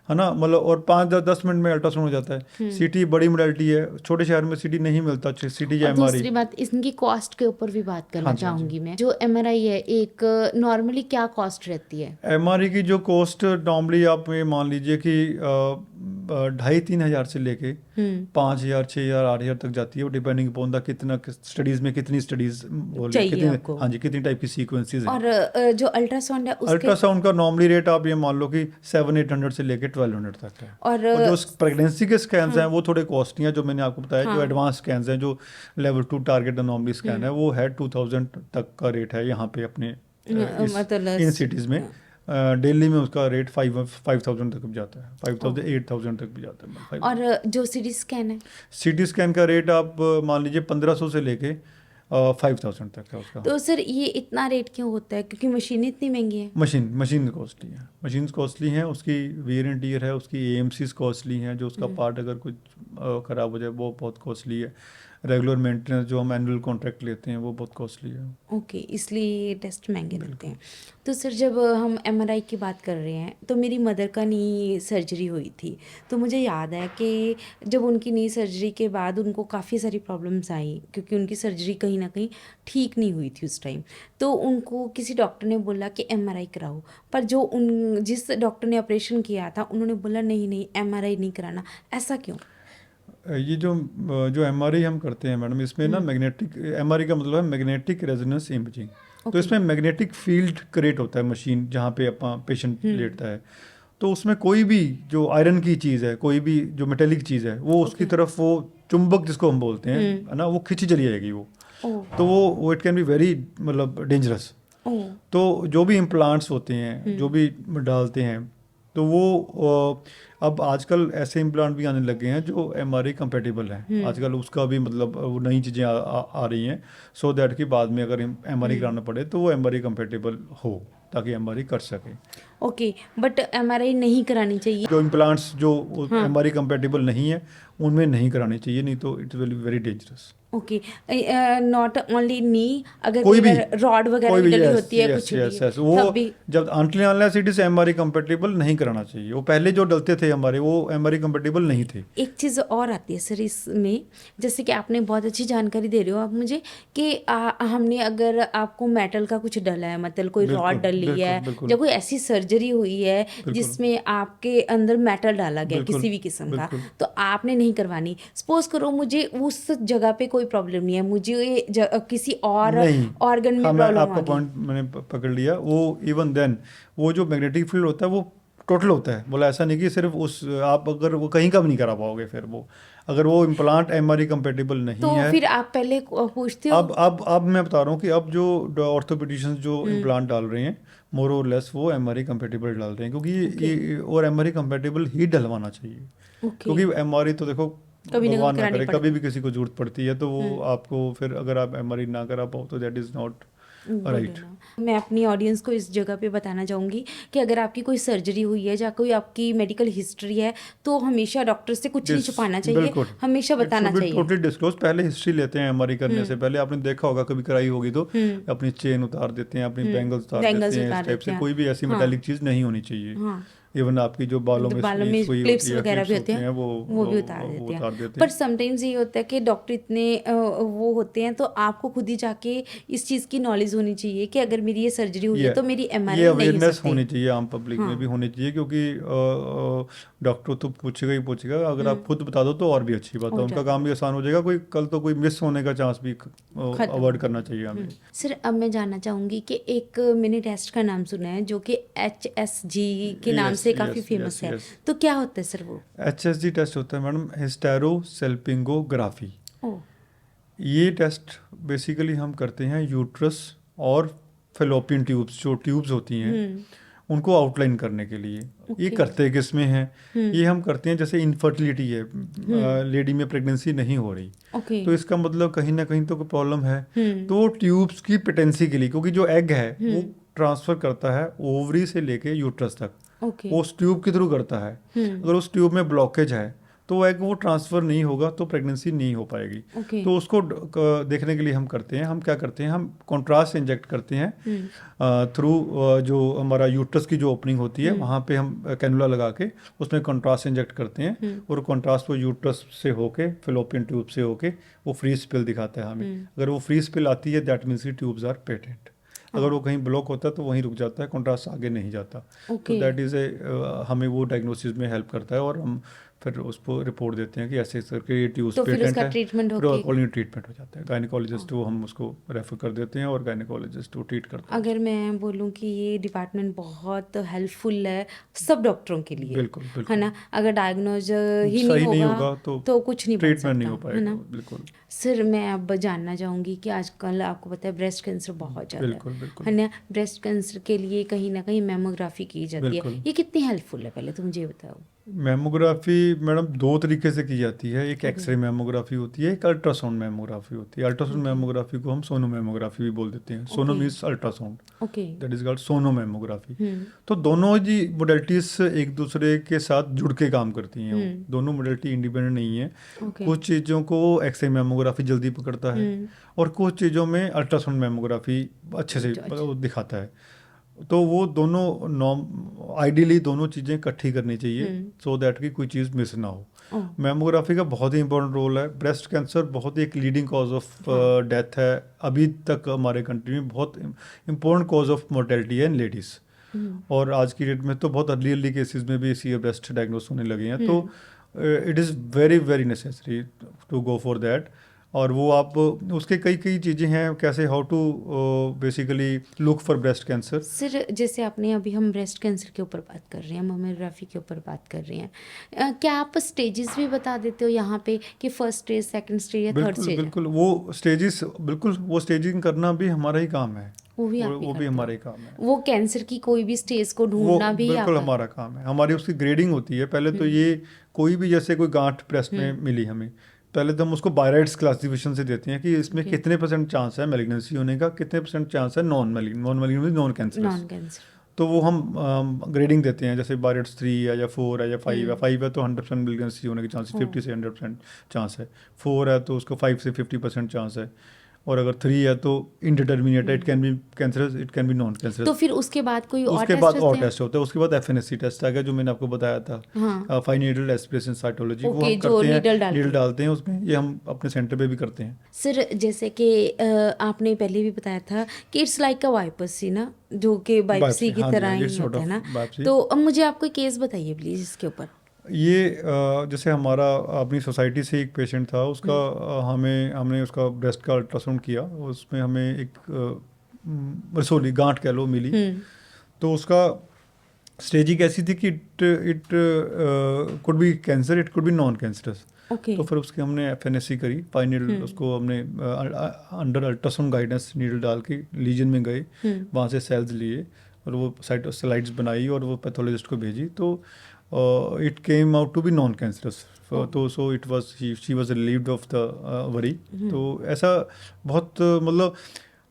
है ना, मतलब, और 5-10 मिनट में अल्ट्रासाउंड हो जाता है। सीटी बड़ी मोडेलिटी है, छोटे शहर में सीटी नहीं मिलता, सीटी या और एमआरआई। दूसरी बात, इनकी कॉस्ट के ऊपर भी बात करना हाँ जी, हाँ जी। चाहूंगी मैं। जो एमआरआई है, एक नॉर्मली क्या कॉस्ट रहती है? एमआरआई की जो कॉस्ट नॉर्मली आप ये मान लीजिए कि 2,500-3 हज़ार से लेके 5,000, 6,000, 8,000 तक जाती है, वो डिपेंडिंग अपॉन द कितना स्टडीज में कितनी स्टडीज चाहिए कितनी, आपको। हाँ जी, कितनी टाइप की सीक्वेंसेज हैं। और जो अल्ट्रासाउंड है उसके अल्ट्रासाउंड का नॉर्मली रेट आप ये मान लो कि 700-800 से लेके 1,200 तक है। और जो प्रेगनेंसी के स्कैन्स हैं वो थोड़े कॉस्टली हैं, जो मैंने आपको बताया। जो एडवांस स्कैन्स हैं, जो लेवल 2 टारगेट एनोमली स्कैन है, वो है 2,000 तक का रेट है यहाँ पे अपने मतलब इन सिटीज़ में। दिल्ली में उसका रेट 5,000 तक भी जाता है, 5,000, 8,000 तक भी जाता है। और जो सीटी स्कैन है, सीटी स्कैन का रेट आप मान लीजिए 1,500 से लेके 5,000 तक है उसका। तो सर ये इतना रेट क्यों होता है? क्योंकि मशीनें इतनी महंगी है। मशीन कॉस्टली है, मशीन्स कॉस्टली हैं, उसकी वियर एंड टियर है, उसकी एएमसीज कॉस्टली हैं, जो उसका पार्ट अगर कुछ ख़राब हो जाए वो बहुत कॉस्टली है। रेगुलर मेंटेनेंस जो हम एनुअल कॉन्ट्रैक्ट लेते हैं वो बहुत कॉस्टली है। ओके, इसलिए ये टेस्ट महंगे लगते हैं। तो सर जब हम एमआरआई की बात कर रहे हैं, तो मेरी मदर का नी सर्जरी हुई थी, तो मुझे याद है कि जब उनकी नी सर्जरी के बाद उनको काफ़ी सारी प्रॉब्लम्स आई, क्योंकि उनकी सर्जरी कहीं ना कहीं ठीक नहीं हुई थी उस टाइम। तो उनको किसी डॉक्टर ने बोला कि एमआरआई कराओ, पर जिस डॉक्टर ने ऑपरेशन किया था उन्होंने बोला नहीं नहीं, एमआरआई नहीं कराना। ऐसा क्यों? ये जो एमआरआई हम करते हैं मैडम, इसमें ना मैग्नेटिक, एमआरआई का मतलब है मैग्नेटिक रेजोनेंस इमेजिंग। तो इसमें मैग्नेटिक फील्ड क्रिएट होता है मशीन जहाँ पे अपना पेशेंट लेटता है। तो उसमें कोई भी जो आयरन की चीज़ है, कोई भी जो मेटेलिक चीज़ है, वो उसकी तरफ वो चुंबक जिसको हम बोलते हैं, है ना, वो खींची चली जाएगी वो। तो वो इट कैन बी वेरी मतलब डेंजरस। तो जो भी इम्प्लांट्स होते हैं, जो भी डालते हैं, तो वो अब आजकल ऐसे इम्प्लांट भी आने लगे हैं जो एमआरआई कंपेटेबल हैं। आजकल उसका भी मतलब वो नई चीज़ें आ रही हैं, सो दैट कि बाद में अगर एमआरआई कराना पड़े तो वो एमआरआई कंपेटेबल हो, ताकि एमआरआई कर सके। ओके, बट एमआरआई नहीं करानी चाहिए। जो इम्प्लांट्स जो एमआरआई कंपेटेबल नहीं है उनमें नहीं करानी चाहिए, नहीं तो it will be very dangerous. Okay, not only knee, अगर कोई भी रॉड वगैरह भी डली होती है कुछ भी, वो तब भी जब अनटिल सिटी से एमआरआई कंपेटेबल नहीं कराना चाहिए। वो पहले जो डलते थे हमारे, वो एमआरआई कंपेटेबल नहीं थे। एक चीज़ और आती है सर इसमें, जैसे कि आपने बहुत अच्छी जानकारी दे रहे हो आप मुझे कि हमने अगर आपको मेटल का कुछ डला है, मतलब कोई रॉड डली है, बिल्कुल, या कोई ऐसी सर्जरी हुई है जिसमें आपके अंदर मेटल डाला गया बिल्कुल, किसी भी किस्म का, बिल्कुल। तो आपने नहीं करवानी। सपोज करो मुझे उस जगह पे कोई प्रॉब्लम नहीं है, मुझे किसी और नहीं, ऑर्गन में हाँ, मैं प्रॉब्लम आ आपका गई। पॉइंट मैंने पकड़ लिया। वो इवन देन वो जो मैग्नेटिक फील्ड होता है वो टोटल होता है, बोला ऐसा नहीं कि सिर्फ उस, आप अगर वो कहीं का भी नहीं करा पाओगे। फिर वो अगर वो इम्प्लांट एमआरआई कंपेटेबल नहीं तो है, फिर आप पहले पूछते हो। अब मैं बता रहा हूँ कि अब जो ऑर्थोपेडिशियंस जो इम्प्लांट डाल रहे हैं, मोर और लेस वो एमआरआई कंपेटेबल डाल रहे हैं, क्योंकि ये और एमआरआई कंपेटेबल ही डलवाना चाहिए। क्योंकि एमआरआई तो देखो, कभी भगवान ना करे कभी भी किसी को जरूरत पड़ती है, तो वो आपको फिर अगर आप एमआरआई ना करा पाओ तो दैट इज़ नॉट राइट। मैं अपनी ऑडियंस को इस जगह पे बताना चाहूँगी कि अगर आपकी कोई सर्जरी हुई है या कोई आपकी मेडिकल हिस्ट्री है, तो हमेशा डॉक्टर से कुछ नहीं छुपाना चाहिए, हमेशा बताना चाहिए। Totally disclose. पहले हिस्ट्री लेते हैं एमआरआई करने से पहले। आपने देखा होगा कभी कराई होगी तो अपनी चेन उतार देते हैं, अपनी बैंगल्स उतार देते हैं, इस टाइप से। कोई भी ऐसी मेटालिक चीज़ नहीं होनी चाहिए। इवन आपकी जो बालों में क्लिप्स वगैरह भी होते हैं, वो भी उतार देते हैं। पर समटाइम्स ये होता है कि डॉक्टर इतने वो होते हैं, तो आपको खुद ही जाके इस चीज़ की नॉलेज होनी चाहिए कि अगर मेरी ये सर्जरी हुई है तो मेरी एमआरआई नहीं हो सकती। अवेयरनेस होनी चाहिए आम पब्लिक में भी होनी चाहिए, क्योंकि डॉक्टर तो पूछेगा ही पूछेगा। अगर आप खुद बता दो तो और भी अच्छी बात है, उनका काम भी आसान हो जाएगा। कोई कल तो कोई मिस होने का चांस भी अवॉइड करना चाहिए हमें। सर अब मैं जानना चाहूँगी कि एक मैंने टेस्ट का नाम सुना है जो कि HSG के नाम से काफ़ी फेमस है, तो क्या होता है सर वो? HSG टेस्ट होता है मैडम हिस्टेरोसैल्पिंगोग्राफी। ये टेस्ट बेसिकली हम करते हैं यूट्रस और फेलोपियन ट्यूब्स, जो ट्यूब्स होती हैं उनको आउटलाइन करने के लिए। ये करते किस में हैं? ये हम करते हैं जैसे इनफर्टिलिटी है, लेडी में प्रेगनेंसी नहीं हो रही, तो इसका मतलब कहीं ना कहीं तो कोई प्रॉब्लम है। तो ट्यूब्स की पेटेंसी के लिए, क्योंकि जो एग है वो ट्रांसफर करता है ओवरी से लेके यूट्रस तक, वो उस ट्यूब के थ्रू करता है। अगर उस ट्यूब में ब्लॉकेज है तो एग वो ट्रांसफ़र नहीं होगा तो प्रेगनेंसी नहीं हो पाएगी। ओके। तो उसको देखने के लिए हम करते हैं, हम क्या करते हैं, हम कॉन्ट्रास्ट इंजेक्ट करते हैं थ्रू जो हमारा यूट्रस की जो ओपनिंग होती है वहाँ पे हम कैनुला लगा के उसमें कॉन्ट्रास्ट इंजेक्ट करते हैं और कॉन्ट्रास्ट वो यूट्रस से होके फिलोपियन ट्यूब से होके वो फ्री स्पिल दिखाता है हमें। अगर वो फ्री स्पिल आती है दैट मीन्स की ट्यूब्स आर पेटेंट। अगर वो कहीं ब्लॉक होता है तो वहीं रुक जाता है, कॉन्ट्रास्ट आगे नहीं जाता। तो दैट इज़ हमें वो डायग्नोसिस में हेल्प करता है और हम फिर उसको रिपोर्ट देते हैं कि ऐसे करके ये ट्यूब्स तो फिर पेटेंट उसका है, ट्रीटमेंट फिर होके अकॉर्डिंग ट्रीटमेंट हो जाता है। गायनिकोलॉजिस्ट वो हम उसको रेफर कर देते हैं और गायनिकोलॉजिस्ट वो ट्रीट करता है। अगर मैं बोलूँ कि ये डिपार्टमेंट बहुत हेल्पफुल है सब डॉक्टरों के लिए, बिल्कुल है बिल्कुल ना। अगर डायग्नोज ही नहीं सही नहीं होगा होगा तो कुछ नहीं बन ट्रीटमेंट नहीं हो सकता, है पाएगा। ना। बिल्कुल सर मैं अब जानना चाहूँगी कि आजकल आपको पता है ब्रेस्ट कैंसर बहुत ज़्यादा बिल्कुल है बिल्कुल ना। ब्रेस्ट कैंसर के लिए कहीं ना कहीं मैमोग्राफी की जाती है, बिल्कुल। ये कितनी हेल्पफुल है पहले तो मुझे ये बताओ। मैमोग्राफी मैडम दो तरीके से की जाती है, एक ओके। एक्सरे मैमोग्राफी होती है, एक अल्ट्रासाउंड मैमोग्राफी होती है। Ultrasound okay. मैमोग्राफी को हम सोनो मैमोग्राफी भी बोल देते हैं। Sono okay. Means ultrasound, okay. That is called sono mammography. Hmm. तो दोनों जी मोडेलिटीज एक दूसरे के साथ जुड़ के काम करती हैं। वो हम्म। दोनों मोडेलिटी इंडिपेंडेंट नहीं है। ओके। कुछ चीज़ों को एक्सरे मैमोग्राफी जल्दी पकड़ता है और कुछ चीज़ों में अल्ट्रासाउंड मैमोग्राफी अच्छे से अच्छा। वो दिखाता है। तो वो दोनों नॉर्म आइडियली दोनों चीज़ें इकट्ठी करनी चाहिए सो दैट कि कोई चीज़ मिस ना हो। मैमोग्राफी का बहुत ही इंपॉर्टेंट रोल है। ब्रेस्ट कैंसर बहुत ही एक लीडिंग कॉज ऑफ डेथ है अभी तक हमारे कंट्री में, बहुत इंपॉर्टेंट कॉज ऑफ मोर्टेलिटी है इन लेडीज़। और आज की डेट में तो बहुत अर्ली केसेस में भी सी ब्रेस्ट डायग्नोस होने लगे हैं। तो it is very very necessary to go for that. और वो आप उसके कई कई चीज़ें हैं कैसे how to basically look for breast cancer. Sir जैसे आपने अभी हम ब्रेस्ट कैंसर के ऊपर बात कर रहे हैं, मामोग्राफी के ऊपर बात कर रहे हैं, क्या आप स्टेजेस भी बता देते हो यहाँ पे कि फर्स्ट स्टेज, सेकंड स्टेज या थर्ड बिल्कुल स्टेज है? बिल्कुल वो स्टेजेस, बिल्कुल वो स्टेजिंग करना भी हमारा ही काम है। वो भी आप ही वो भी करते हमारा ही हो? काम है। वो कैंसर की कोई भी स्टेज को वो ढूंढना भी बिल्कुल आपका? हमारा काम है। हमारी उसकी ग्रेडिंग होती है। पहले तो ये कोई भी जैसे कोई गांठ ब्रेस्ट में मिली हमें, पहले तो हम उसको बायराइट्स क्लासिफिकेशन से देते हैं कि इसमें ओके। कितने % चांस है मैलिग्नेंसी होने का, कितने % चांस है non malignancy non cancerous. Non cancer. तो वो हम ग्रेडिंग देते हैं, जैसे बायराइट्स 3 है या 4 है या 5 है। 5 है तो 100% मैलिग्नेंसी होने के चांस 50 से 100% चांस है। 4 है तो उसको 5 से 50% चांस है। और अगर 3 है तो इनडिटर्मिनेट है, it can be cancerous, it can B non तो कैंसरस। फिर उसके बाद कोई और उसके टेस्ट बाद होते और हैं? टेस्ट होता है। उसके बाद एफएनएससी टेस्ट आ गया जो मैंने आपको बताया था, हाँ। Fine needle aspiration cytology. वो ओके, हम जो करते हैं, नीडल डालते नीडल हैं। डालते हैं उसमें। ये हम अपने सेंटर पे भी करते हैं। सर जैसे कि आपने पहले भी बताया था कि इट्स लाइक अ बायोप्सी ना, जो कि बायोप्सी की हाँ जी, तरह हाँ जी, ही सॉर्ट होता है ऑफ ना। बायोप्सी। तो अब मुझे आप कोई केस बताइए प्लीज इसके ऊपर। ये जैसे हमारा अपनी सोसाइटी से एक पेशेंट था, उसका हमने उसका ब्रेस्ट का अल्ट्रासाउंड किया। उसमें हमें एक रसोली गांठ कह लो मिली। तो उसका स्टेजिंग ऐसी थी कि it could be cancer, it could be non cancerous. Okay. तो फिर उसकी हमने एफएनएससी करी, फाइन नीडल उसको हमने अंडर अल्ट्रासाउंड गाइडेंस नीडल डाल के लीजन में गए, वहाँ से सेल्स लिए और वो स्लाइड्स बनाई और वो पैथोलॉजिस्ट को भेजी। तो it came out to be non cancerous. तो so it was she was relieved of the worry. तो ऐसा बहुत मतलब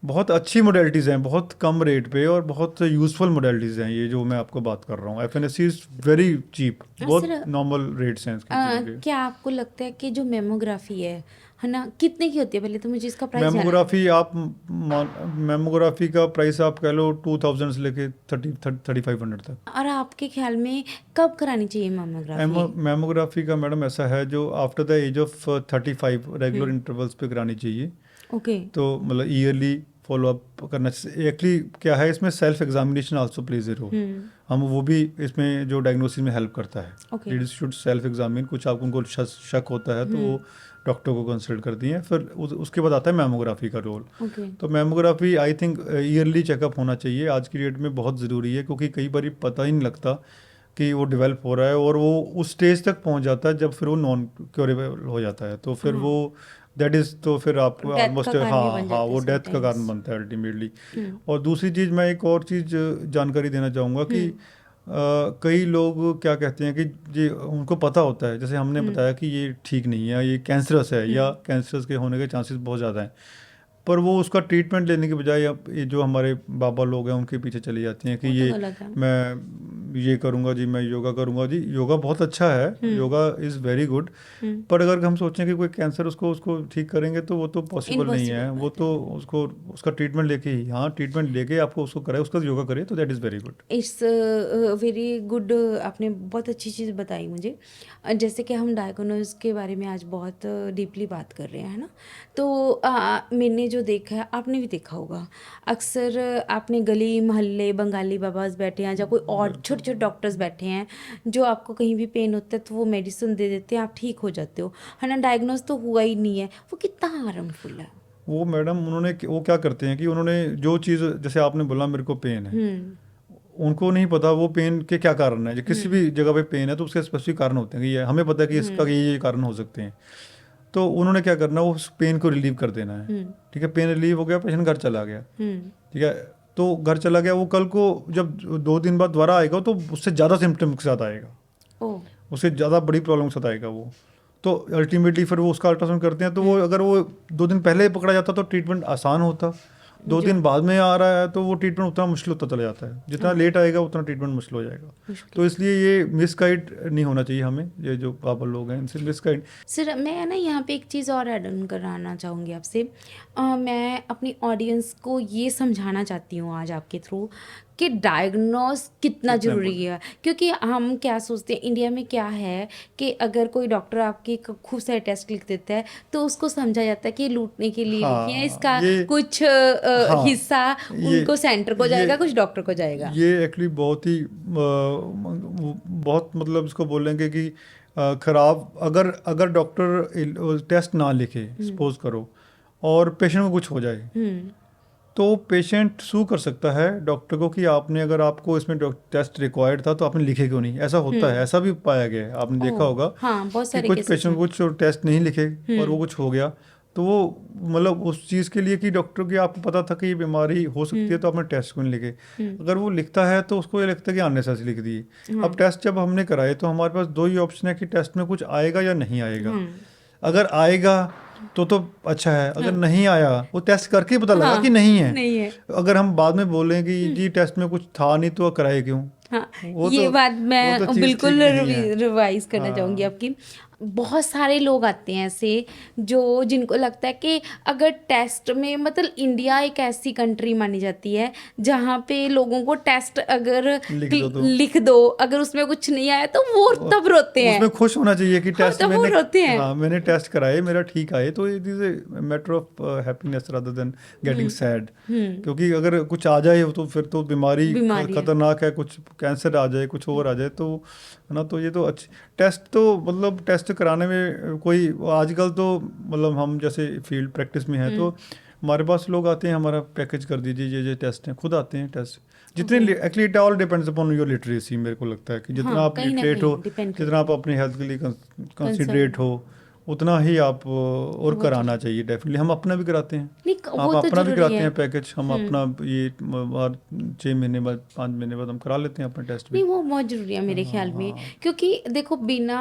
बहुत अच्छी मोडेलिटीज़ हैं, बहुत कम रेट पे और बहुत यूज़फुल मोडेलिटीज़ हैं ये जो मैं आपको बात कर रहा हूँ। एफएनएससी इज़ वेरी चीप, बहुत सर नॉर्मल रेट्स हैं इसके चीज़ों के। क्या आपको लगता है कि जो मेमोग्राफी है ना, कितने की होती है? पहले तो मुझे इसका प्राइस जानना है। मैमोग्राफी आप मैमोग्राफी का प्राइस आप कह लो 2000 से लेके 3500 तक। और आपके ख्याल में कब करानी चाहिए मेमोग्राफी? मैमोग्राफी का मैडम ऐसा है जो after the age of 35 regular intervals पे करानी चाहिए। ओके। तो मतलब ईयरली फॉलो अप करना चाहिए। एक्चुअली क्या है इसमें self examination also plays a role. हम वो भी इसमें जो डायग्नोसिस में हेल्प करता है। Okay. Ladies should self examine. कुछ आपको उनको शक होता है तो वो डॉक्टर को कंसल्ट करती हैं। फिर उसके बाद आता है मैमोग्राफी का रोल। ओके। तो mammography I think yearly checkup होना चाहिए आज की डेट में, बहुत ज़रूरी है। क्योंकि कई बार पता ही नहीं लगता कि वो डेवलप हो रहा है और वो उस स्टेज तक पहुंच जाता है जब फिर वो नॉन क्योरेबल हो जाता है। तो फिर वो दैट इज़, तो फिर आपको डेथ ऑलमोस्ट का कारण भी बन हाँ जाता है वो डेथ का कारण sometimes। बनता है अल्टीमेटली। और दूसरी चीज़, मैं एक और चीज़ जानकारी देना चाहूँगा कि कई लोग क्या कहते हैं कि जी उनको पता होता है, जैसे हमने बताया कि ये ठीक नहीं है, ये कैंसरस है या कैंसरस के होने के चांसेस बहुत ज़्यादा हैं। पर वो उसका ट्रीटमेंट लेने के बजाय अब ये जो हमारे बाबा लोग हैं उनके पीछे चली जाती हैं कि वो तो ये गलत है। मैं ये करूँगा जी, मैं योगा करूँगा जी। योगा बहुत अच्छा है, योगा इज़ वेरी गुड, हम्म। पर अगर हम सोचें कि कोई कैंसर उसको उसको ठीक करेंगे तो वो तो पॉसिबल नहीं है। इम्पॉसिबल वो बात तो है। उसको उसका ट्रीटमेंट लेके ही, हाँ ट्रीटमेंट लेके आपको उसको करे, उसका योगा करे तो that is very good. It's very good. आपने बहुत अच्छी चीज़ बताई मुझे। जैसे कि हम डायग्नोज के बारे में आज बहुत डीपली बात कर रहे हैं, है ना। तो मैंने जो देखा है, आपने भी देखा होगा, अक्सर आपने गली मोहल्ले बंगाली बाबाज बैठे हैं या कोई और छोटे छोटे डॉक्टर्स बैठे हैं जो आपको कहीं भी पेन होता है तो वो मेडिसिन दे देते हैं, आप ठीक हो जाते हो, है ना। डायग्नोज तो हुआ ही नहीं है, वो कितना हार्मफुल है। वो मैडम उन्होंने वो क्या करते हैं कि उन्होंने जो चीज़, जैसे आपने बोला मेरे को पेन है, हम्म। उनको नहीं पता वो पेन के क्या कारण है। जो किसी हम्म। भी जगह पे पेन है तो उसके स्पेसिफिक कारण होते हैं कि ये हमें पता है कि इसका ये कारण हो सकते हैं। तो उन्होंने क्या करना, वो उस पेन को रिलीव कर देना है। हम्म। ठीक है, पेन रिलीव हो गया, पेशेंट घर चला गया। हम्म। ठीक है, तो घर चला गया, वो कल को जब 2 दिन बाद दोबारा आएगा तो उससे ज़्यादा सिम्टम के साथ आएगा, ओ। उससे ज़्यादा बड़ी प्रॉब्लम के साथ आएगा वो। तो अल्टीमेटली फिर वो उसका अल्ट्रासाउंड करते हैं, तो वो अगर वो 2 दिन पहले ही पकड़ा जाता तो ट्रीटमेंट आसान होता। 2 दिन बाद में आ रहा है तो वो ट्रीटमेंट उतना मुश्किल होता चला जाता है। जितना लेट आएगा उतना ट्रीटमेंट मुश्किल हो जाएगा। मुश्किल। तो इसलिए ये मिसगाइड नहीं होना चाहिए हमें, ये जो पापा लोग हैं इनसे मिसगाइड। सर मैं ना यहाँ पे एक चीज़ और ऐड ऑन कराना चाहूँगी आपसे। मैं अपनी ऑडियंस को ये समझाना चाहती हूँ आज आपके थ्रू कि डायग्नोस कितना कितना ज़रूरी है। क्योंकि हम क्या सोचते हैं इंडिया में क्या है कि अगर कोई डॉक्टर आपके खूब सारे टेस्ट लिख देता है तो उसको समझा जाता है कि लूटने के लिए लिखी है, हाँ इसका ये कुछ हाँ हिस्सा ये उनको सेंटर को ये जाएगा, कुछ डॉक्टर को जाएगा। ये एक्चुअली बहुत ही बहुत मतलब इसको बोलेंगे कि खराब, अगर अगर डॉक्टर टेस्ट ना लिखे सपोज करो और पेशेंट को कुछ हो जाए हम्म। तो पेशेंट सू कर सकता है डॉक्टर को कि आपने, अगर आपको इसमें टेस्ट रिक्वायर्ड था तो आपने लिखे क्यों नहीं। ऐसा होता है, ऐसा भी पाया गया है, आपने देखा ओह होगा हाँ, बहुत कि सारे कुछ केसेस पेशेंट हैं। कुछ टेस्ट नहीं लिखे और वो कुछ हो गया। तो वो मतलब उस चीज़ के लिए कि डॉक्टर की आपको पता था कि ये बीमारी हो सकती है तो आपने टेस्ट क्यों नहीं लिखे। अगर वो लिखता है तो उसको ये लगता है कि अननेसेसरी लिख दिए। अब टेस्ट जब हमने कराए तो हमारे पास 2 ही ऑप्शन है कि टेस्ट में कुछ आएगा या नहीं आएगा। अगर आएगा तो अच्छा है, अगर नहीं आया वो टेस्ट करके ही पता लगा कि हाँ, नहीं है। नहीं है। अगर हम बाद में बोलें कि जी टेस्ट में कुछ था नहीं तो कराए क्यों, हाँ, वो ये तो बात वो तो मैं चीज़ ठीक बिल्कुल नहीं है। रिवाइज करना चाहूँगी हाँ आपकी। बहुत सारे लोग आते हैं ऐसे जो जिनको लगता है कि अगर टेस्ट में, मतलब इंडिया एक ऐसी कंट्री मानी जाती है जहाँ पे लोगों को टेस्ट अगर लिख दो तो लिख दो, अगर उसमें कुछ नहीं आया तो वो तब रोते हैं। उसमें खुश होना चाहिए कि हाँ, टेस्ट तब वो मैंने, रोते हैं। हाँ मैंने टेस्ट कराए, मेरा ठीक आए, तो it is a matter of happiness rather than getting sad. क्योंकि अगर कुछ आ जाए तो फिर तो बीमारी बीमारी है। खतरनाक है, कुछ कैंसर आ जाए, कुछ और आ जाए तो, है ना। तो ये तो अच्छी टेस्ट, तो मतलब टेस्ट कराने में कोई आजकल तो मतलब हम जैसे फील्ड प्रैक्टिस में है तो हमारे पास लोग आते हैं, हमारा पैकेज कर दीजिए, ये टेस्ट हैं, खुद आते हैं टेस्ट। जितने actually it all depends upon your literacy. मेरे को लगता है कि जितना हाँ, आप कहीं ना लिटरेट हो, कहीं डिपेंड जितना आप करता है। अपनी हेल्थ के लिए कंसर्न कंसिडरेट हो, उतना ही आप और वो तो कराना चाहिए डेफिनेटली। हम अपना भी कराते हैं, नहीं, आप वो तो अपना भी जरूरी कराते है। हैं पैकेज। हम अपना ये हर 6 महीने बाद 5 महीने बाद हम करा लेते हैं अपना टेस्ट भी। नहीं, वो बहुत ज़रूरी है मेरे ख्याल में। हाँ क्योंकि देखो बिना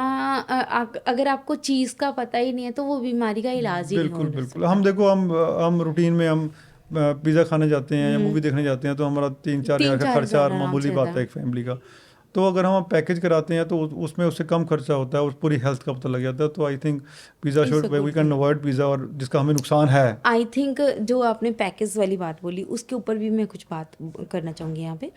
अगर आपको चीज़ का पता ही नहीं है तो वो बीमारी का इलाज ही नहीं बिल्कुल हो बिल्कुल। सकता। हम देखो, हम रूटीन में हम पिज़्ज़ा खाने जाते हैं या मूवी देखने जाते हैं तो हमारा 3-4 हज़ार का 3-4 खर्चा हज़ार और आराम मामूली से आता बात है है। एक फैमिली का। तो अगर हम पैकेज कराते हैं तो उसमें उससे कम खर्चा होता है और पूरी हेल्थ का पता लग जाता है। तो I think pizza it's should, a we good can thing. Avoid pizza, और जिसका हमें नुकसान है। आई थिंक जो आपने पैकेज वाली बात बोली उसके ऊपर भी मैं कुछ बात करना चाहूँगी यहाँ पे।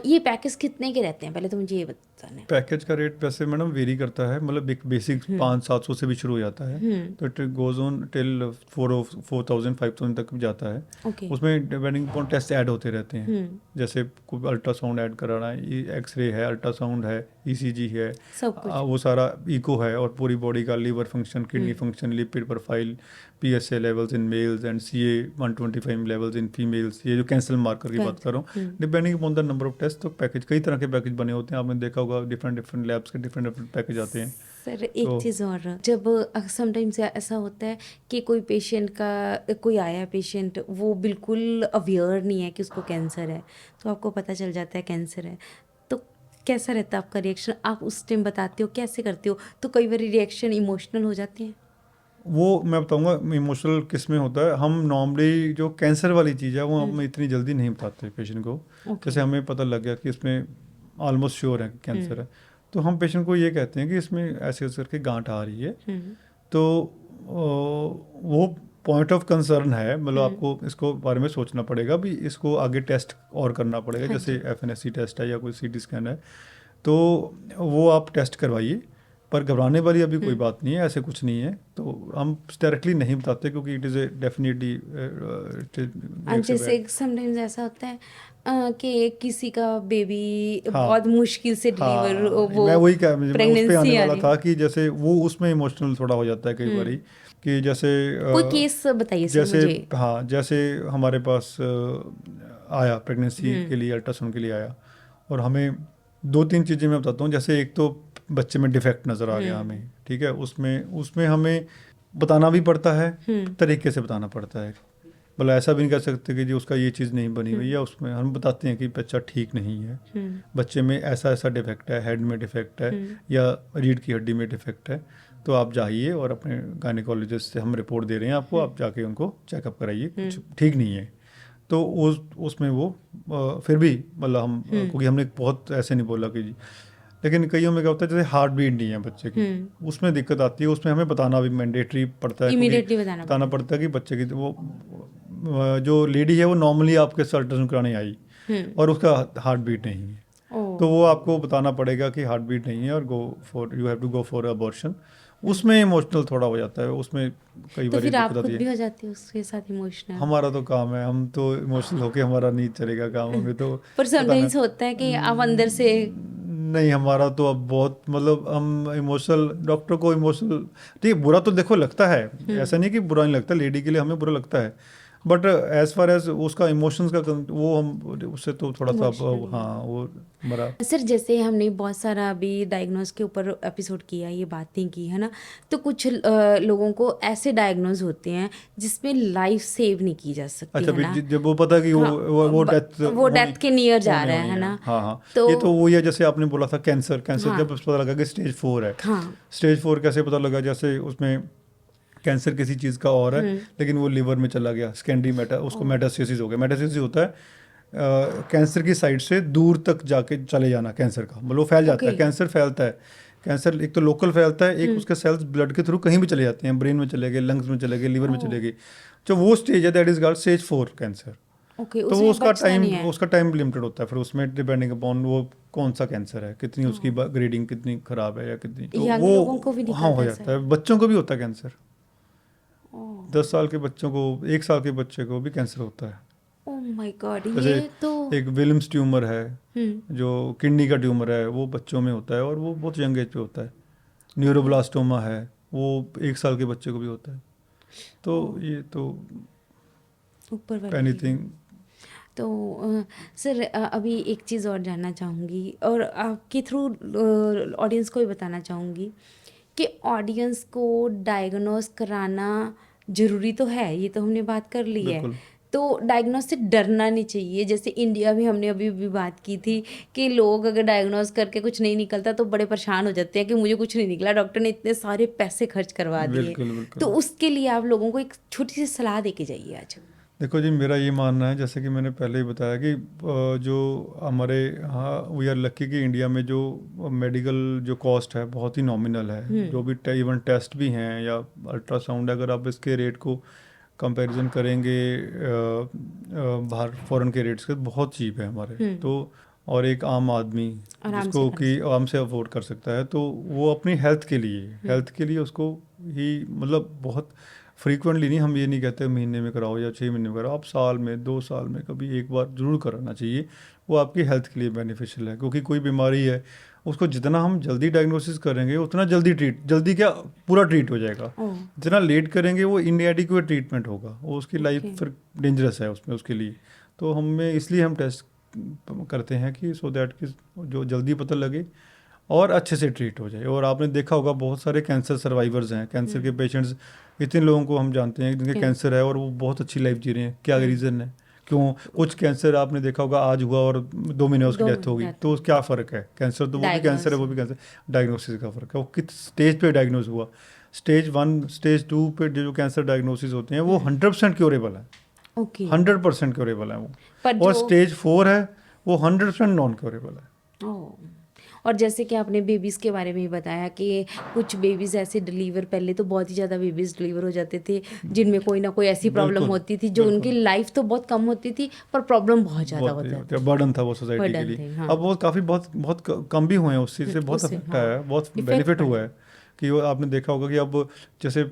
ये पैकेज कितने के रहते हैं, पहले तो मुझे ये बताना है। पैकेज का रेट वैसे मैडम वेरी करता है, मतलब एक बेसिक 500-700 से भी शुरू हो जाता है, तो इट गोज ऑन टिल 4,000-5,000 तक भी जाता है। ओके। उसमें डिपेंडिंग अपॉन टेस्ट ऐड होते रहते हैं। जैसे कोई अल्ट्रासाउंड ऐड कराना है, एक्सरे है, अल्ट्रासाउंड है, ईसीजी है, सब कुछ। वो सारा इको है, और पूरी बॉडी का liver function, kidney function, lipid profile, PSA levels in males and CA 125 levels in females, ये जो कैंसर मार्कर की बात कर रहा हूँ, depending upon the number of test. तो पैकेज, कई तरह के पैकेज बने होते हैं, आपने देखा होगा डिफरेंट डिफरेंट लैब्स के डिफरेंट डिफरेंट पैकेज आते हैं। सर एक तो चीज़ और, जब समटाइम्स ऐसा होता है कि कोई पेशेंट का, कोई आया पेशेंट वो बिल्कुल अवेयर नहीं है कि उसको कैंसर है, तो आपको पता चल जाता है कैंसर है, तो कैसा रहता है आपका रिएक्शन? आप उस टाइम बताते हो, कैसे करते हो? तो कई बार रिएक्शन इमोशनल हो जाते हैं। वो मैं बताऊंगा इमोशनल किस में होता है। हम नॉर्मली जो कैंसर वाली चीज़ है वो हम इतनी जल्दी नहीं बताते पेशेंट को। जैसे हमें पता लग गया कि इसमें ऑलमोस्ट श्योर है कि कैंसर है, तो हम पेशेंट को ये कहते हैं कि इसमें ऐसे ऐसे करके गांठ आ रही है। तो वो पॉइंट ऑफ कंसर्न है, मतलब आपको इसको बारे में सोचना पड़ेगा भी, इसको आगे टेस्ट और करना पड़ेगा। हाँ जैसे एफएनएससी टेस्ट है या कोई सीटी स्कैन है, तो वो आप टेस्ट करवाइए। पर घबराने वाली अभी कोई बात नहीं है, ऐसे कुछ नहीं है। तो हम डायरेक्टली नहीं बताते क्योंकि इट इज़ ए डेफिनेटली जैसे समटाइम्स ऐसा होता है कि किसी का बेबी हाँ बहुत मुश्किल से डिलीवर हाँ, वो मैं वही मैं उस पे प्रेगनेंसी आने आ वाला रही था कि जैसे वो उसमें इमोशनल थोड़ा हो जाता है कई बारी कि जैसे कोई केस बताइए सर जैसे मुझे। हाँ, जैसे हमारे पास आया प्रेगनेंसी के लिए, अल्ट्रासाउंड के लिए आया, और हमें दो तीन चीज़ें मैं बताता हूँ। जैसे एक तो बच्चे में डिफेक्ट नज़र आ गया हमें, ठीक है, उसमें उसमें हमें बताना भी पड़ता है, तरीके से बताना पड़ता है। मतलब ऐसा भी नहीं कर सकते कि जी उसका ये चीज़ नहीं बनी हुई, या उसमें हम बताते हैं कि बच्चा ठीक नहीं है, बच्चे में ऐसा ऐसा डिफेक्ट है, हेड में डिफेक्ट है या रीढ़ की हड्डी में डिफेक्ट है, तो आप जाइए और अपने गायनेकोलॉजिस्ट से हम रिपोर्ट दे रहे हैं आपको, आप जाके उनको चेकअप कराइए, कुछ ठीक नहीं है। तो उसमें वो फिर भी मतलब हम क्योंकि हमने बहुत ऐसे नहीं बोला कि जी, लेकिन कईयों में क्या होता है जैसे हार्ट बीट नहीं है बच्चे की, उसमें दिक्कत आती है, उसमें हमें बताना भी मैंडेटरी पड़ता है, क्योंकि इमीडिएटली बताना पड़ता है कि बच्चे की वो जो लेडी है वो नॉर्मली आपके अल्ट्रासाउंड कराने आई और उसका हार्ट बीट नहीं है, तो वो आपको बताना पड़ेगा कि हार्ट बीट नहीं है और you have to go for abortion. उसमें इमोशनल थोड़ा हो जाता है, उसमें कई तो बार फिर आप दिक्कत खुद आती भी है। हो जाती है उसके साथ इमोशनल। हमारा तो काम है, हम तो इमोशनल होके हमारा नहीं चलेगा काम, हमें तो पर बताना। समटाइम्स होता है कि आप अंदर से नहीं, हमारा तो अब बहुत मतलब हम इमोशनल, डॉक्टर को इमोशनल ठीक बुरा तो देखो लगता है, ऐसा नहीं कि बुरा नहीं लगता, लेडी के लिए हमें बुरा लगता है, बट एज फार एज उसका इमोशंस का वो हम उससे तो थोड़ा सा इमोशनली हाँ वो हमारा। सर जैसे हमने बहुत सारा अभी डायग्नोज के ऊपर एपिसोड किया, ये बातें की है ना, तो कुछ लोगों को ऐसे डायग्नोज होते हैं जिसमें लाइफ सेव नहीं की जा सकती अच्छा, है फिर ना। जब वो पता कि हाँ, वो डेथ वो होनी डेथ के नियर जा होने रहा होनी है है। ना। हाँ हाँ, तो ये तो वही है जैसे आपने बोला था कैंसर, कैंसर हाँ जब पता लगा कि स्टेज 4 है। हाँ स्टेज 4 कैसे पता लगा, जैसे उसमें कैंसर किसी चीज़ का और है लेकिन वो लिवर में चला गया, सेकेंडरी उसको मेटास्टेसिस हो गया। मेटास्टेसिस होता है कैंसर की साइड से दूर तक जाके चले जाना कैंसर का, मतलब वो फैल जाता ओके है, कैंसर फैलता है। कैंसर एक तो लोकल फैलता है, एक उसके सेल्स ब्लड के थ्रू कहीं भी चले जाते हैं, ब्रेन में चले गए, लंग्स में चले गए, लीवर में चले गए। जो वो स्टेज है that is called stage 4 cancer. Okay तो वो उसमें बचता नहीं है। उसका टाइम लिमिटेड होता है, फिर उसमें डिपेंडिंग अपॉन वो कौन सा कैंसर है, कितनी उसकी ग्रेडिंग कितनी खराब है या कितनी, तो यंग लोगों को भी वो हाँ निकलता हो है जाता सर। है। बच्चों को भी होता है कैंसर, ओह 10 साल के बच्चों को, 1 साल के बच्चे को भी कैंसर होता है। ओह माय गॉड, जैसे ये तो एक विलियम्स ट्यूमर है, हम्म जो किडनी का ट्यूमर है, वो बच्चों में होता है और वो बहुत यंग एज पे होता है। न्यूरोब्लास्टोमा है, वो 1 साल के बच्चे को भी होता है। तो ओह ये तो ऊपर वाले की। एनीथिंग। तो सर अभी एक चीज़ और जानना चाहूँगी और आपके थ्रू ऑडियंस को भी बताना चाहूँगी कि ऑडियंस को डायग्नोस कराना ज़रूरी तो है, ये तो हमने बात कर ली है। बिल्कुल तो डायग्नोस से डरना नहीं चाहिए। जैसे इंडिया में हमने अभी भी बात की थी कि लोग अगर डायग्नोस करके कुछ नहीं निकलता तो बड़े परेशान हो जाते हैं कि मुझे कुछ नहीं निकला, डॉक्टर ने इतने सारे पैसे खर्च करवा दिए। बिल्कुल तो बिल्कुल। उसके लिए आप लोगों को एक छोटी सी सलाह दे के जाइए आज। देखो जी, मेरा ये मानना है, जैसे कि मैंने पहले ही बताया कि जो हमारे यहाँ वी आर लकी कि इंडिया में जो मेडिकल जो कॉस्ट है बहुत ही नॉमिनल है। जो भी इवन टेस्ट भी हैं या अल्ट्रासाउंड, अगर आप इसके रेट को कंपैरिजन करेंगे बाहर फॉरेन के रेट्स के, बहुत चीप है हमारे तो। और एक आम आदमी आराम से जिसको कर कि आराम से अफोर्ड कर सकता है, तो वो अपनी हेल्थ के लिए उसको ही मतलब बहुत फ्रीक्वेंटली नहीं, हम ये नहीं कहते महीने में कराओ या 6 महीने में कराओ, आप साल में 2 साल में कभी एक बार ज़रूर कराना चाहिए। वो आपकी हेल्थ के लिए बेनिफिशियल है, क्योंकि कोई बीमारी है उसको जितना हम जल्दी डायग्नोसिस करेंगे उतना जल्दी क्या पूरा ट्रीट हो जाएगा। ओह जितना लेट करेंगे वो इनएडिक्वेट ट्रीटमेंट होगा, वो उसकी लाइफ ओके फिर डेंजरस है उसमें उसके लिए। तो हमें इसलिए हम टेस्ट करते हैं कि सो दैट कि जो जल्दी पता लगे और अच्छे से ट्रीट हो जाए। और आपने देखा होगा बहुत सारे कैंसर सर्वाइवर्स हैं, कैंसर के पेशेंट्स, इतने लोगों को हम जानते हैं जिनके क्या कैंसर है और वो बहुत अच्छी लाइफ जी रहे हैं। क्या रीज़न है, क्यों? कुछ कैंसर आपने देखा होगा आज हुआ और 2 महीने उसकी 2 डेथ हो गई, महीने तो क्या फ़र्क है? कैंसर तो वो भी कैंसर है, डायग्नोस। वो भी कैंसर, डायग्नोसिस का फ़र्क है, वो किस स्टेज पे डायग्नोज हुआ। स्टेज 1 स्टेज 2 पे जो कैंसर डायग्नोसिस होते हैं वो 100% क्योरेबल है, ओके। 100% क्योरेबल है वो। पर और जो स्टेज 4 है वो 100% नॉन क्योरेबल है। ओह, और जैसे कि आपने बेबीज़ के बारे में ही बताया कि कुछ बेबीज़ ऐसे डिलीवर, पहले तो बहुत ही ज़्यादा बेबीज़ डिलीवर हो जाते थे जिनमें कोई ना कोई ऐसी प्रॉब्लम बिल्कुल होती थी जो उनकी बिल्कुल, लाइफ तो बहुत कम होती थी पर प्रॉब्लम बहुत ज़्यादा हो बहुत जाती थी, बर्डन था वो सोसाइटी के बर्डन लिए। थे। हाँ, अब वो काफ़ी बहुत कम भी हुए हैं, उस चीज़ से बहुत उससे अफेक्ट हाँ आया है, बहुत इफ़ेक्ट बेनिफिट पड़ा। हुआ है। कि वो आपने देखा होगा कि अब जैसे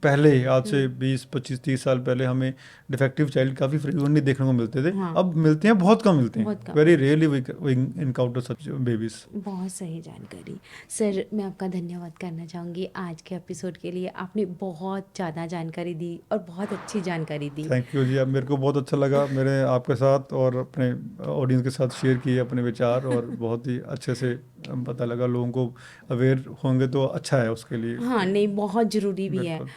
पहले आज से 20 25 30 साल पहले हमें डिफेक्टिव चाइल्ड काफ़ी फ्रीक्वेंटली देखने को मिलते थे, हाँ, अब मिलते हैं, बहुत कम मिलते बहुत हैं, कम वेरी मिलते हैं। Rarely we encounter such babies. बहुत सही जानकारी। सर, मैं आपका धन्यवाद करना चाहूँगी आज के एपिसोड के लिए। आपने बहुत ज़्यादा जानकारी दी और बहुत अच्छी जानकारी दी। थैंक यू जी, अब मेरे को बहुत अच्छा लगा मेरे आपके साथ और अपने ऑडियंस के साथ शेयर किए अपने विचार, और बहुत ही अच्छे से पता लगा, लोगों को अवेयर होंगे तो अच्छा है उसके लिए। हाँ, नहीं, बहुत ज़रूरी भी है। बिल्कुल।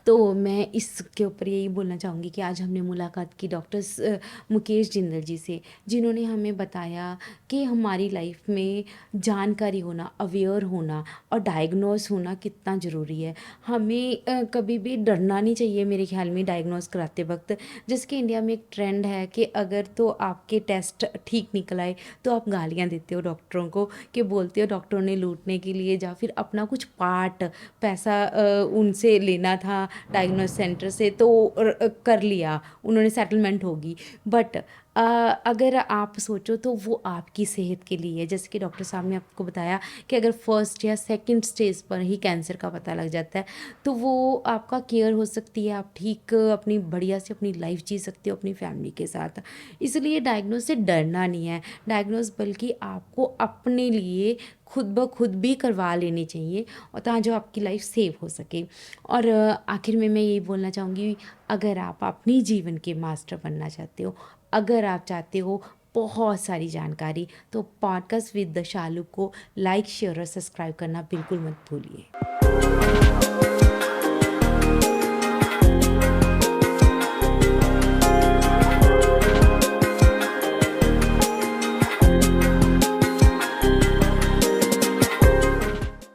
तो मैं इसके ऊपर यही बोलना चाहूँगी कि आज हमने मुलाकात की डॉक्टर मुकेश जिंदल जी से, जिन्होंने हमें बताया कि हमारी लाइफ में जानकारी होना, अवेयर होना और डायग्नोस होना कितना ज़रूरी है। हमें कभी भी डरना नहीं चाहिए मेरे ख्याल में डायग्नोस कराते वक्त। जैसे कि इंडिया में एक ट्रेंड है कि अगर तो आपके टेस्ट ठीक निकल आए तो आप गालियाँ देते हो डॉक्टरों को, कि बोलते हो डॉक्टरों ने लूटने के लिए या फिर अपना कुछ पार्ट पैसा उनसे लेना था डायग्नोस सेंटर से तो कर लिया, उन्होंने सेटलमेंट होगी। बट अगर आप सोचो तो वो आपकी सेहत के लिए है। जैसे कि डॉक्टर साहब ने आपको बताया कि अगर फर्स्ट या सेकंड स्टेज पर ही कैंसर का पता लग जाता है तो वो आपका केयर हो सकती है, आप ठीक अपनी बढ़िया से अपनी लाइफ जी सकते हो अपनी फैमिली के साथ। इसलिए डायग्नोस से डरना नहीं है, डायग्नोस बल्कि आपको अपने लिए खुद ब खुद भी करवा लेनी चाहिए, और ताकि आपकी लाइफ सेफ हो सके। और आखिर में मैं यही बोलना चाहूँगी, अगर आप अपनी जीवन के मास्टर बनना चाहते हो, अगर आप चाहते हो बहुत सारी जानकारी, तो पॉडकास्ट विद द शालू को लाइक, शेयर और सब्सक्राइब करना बिल्कुल मत भूलिए।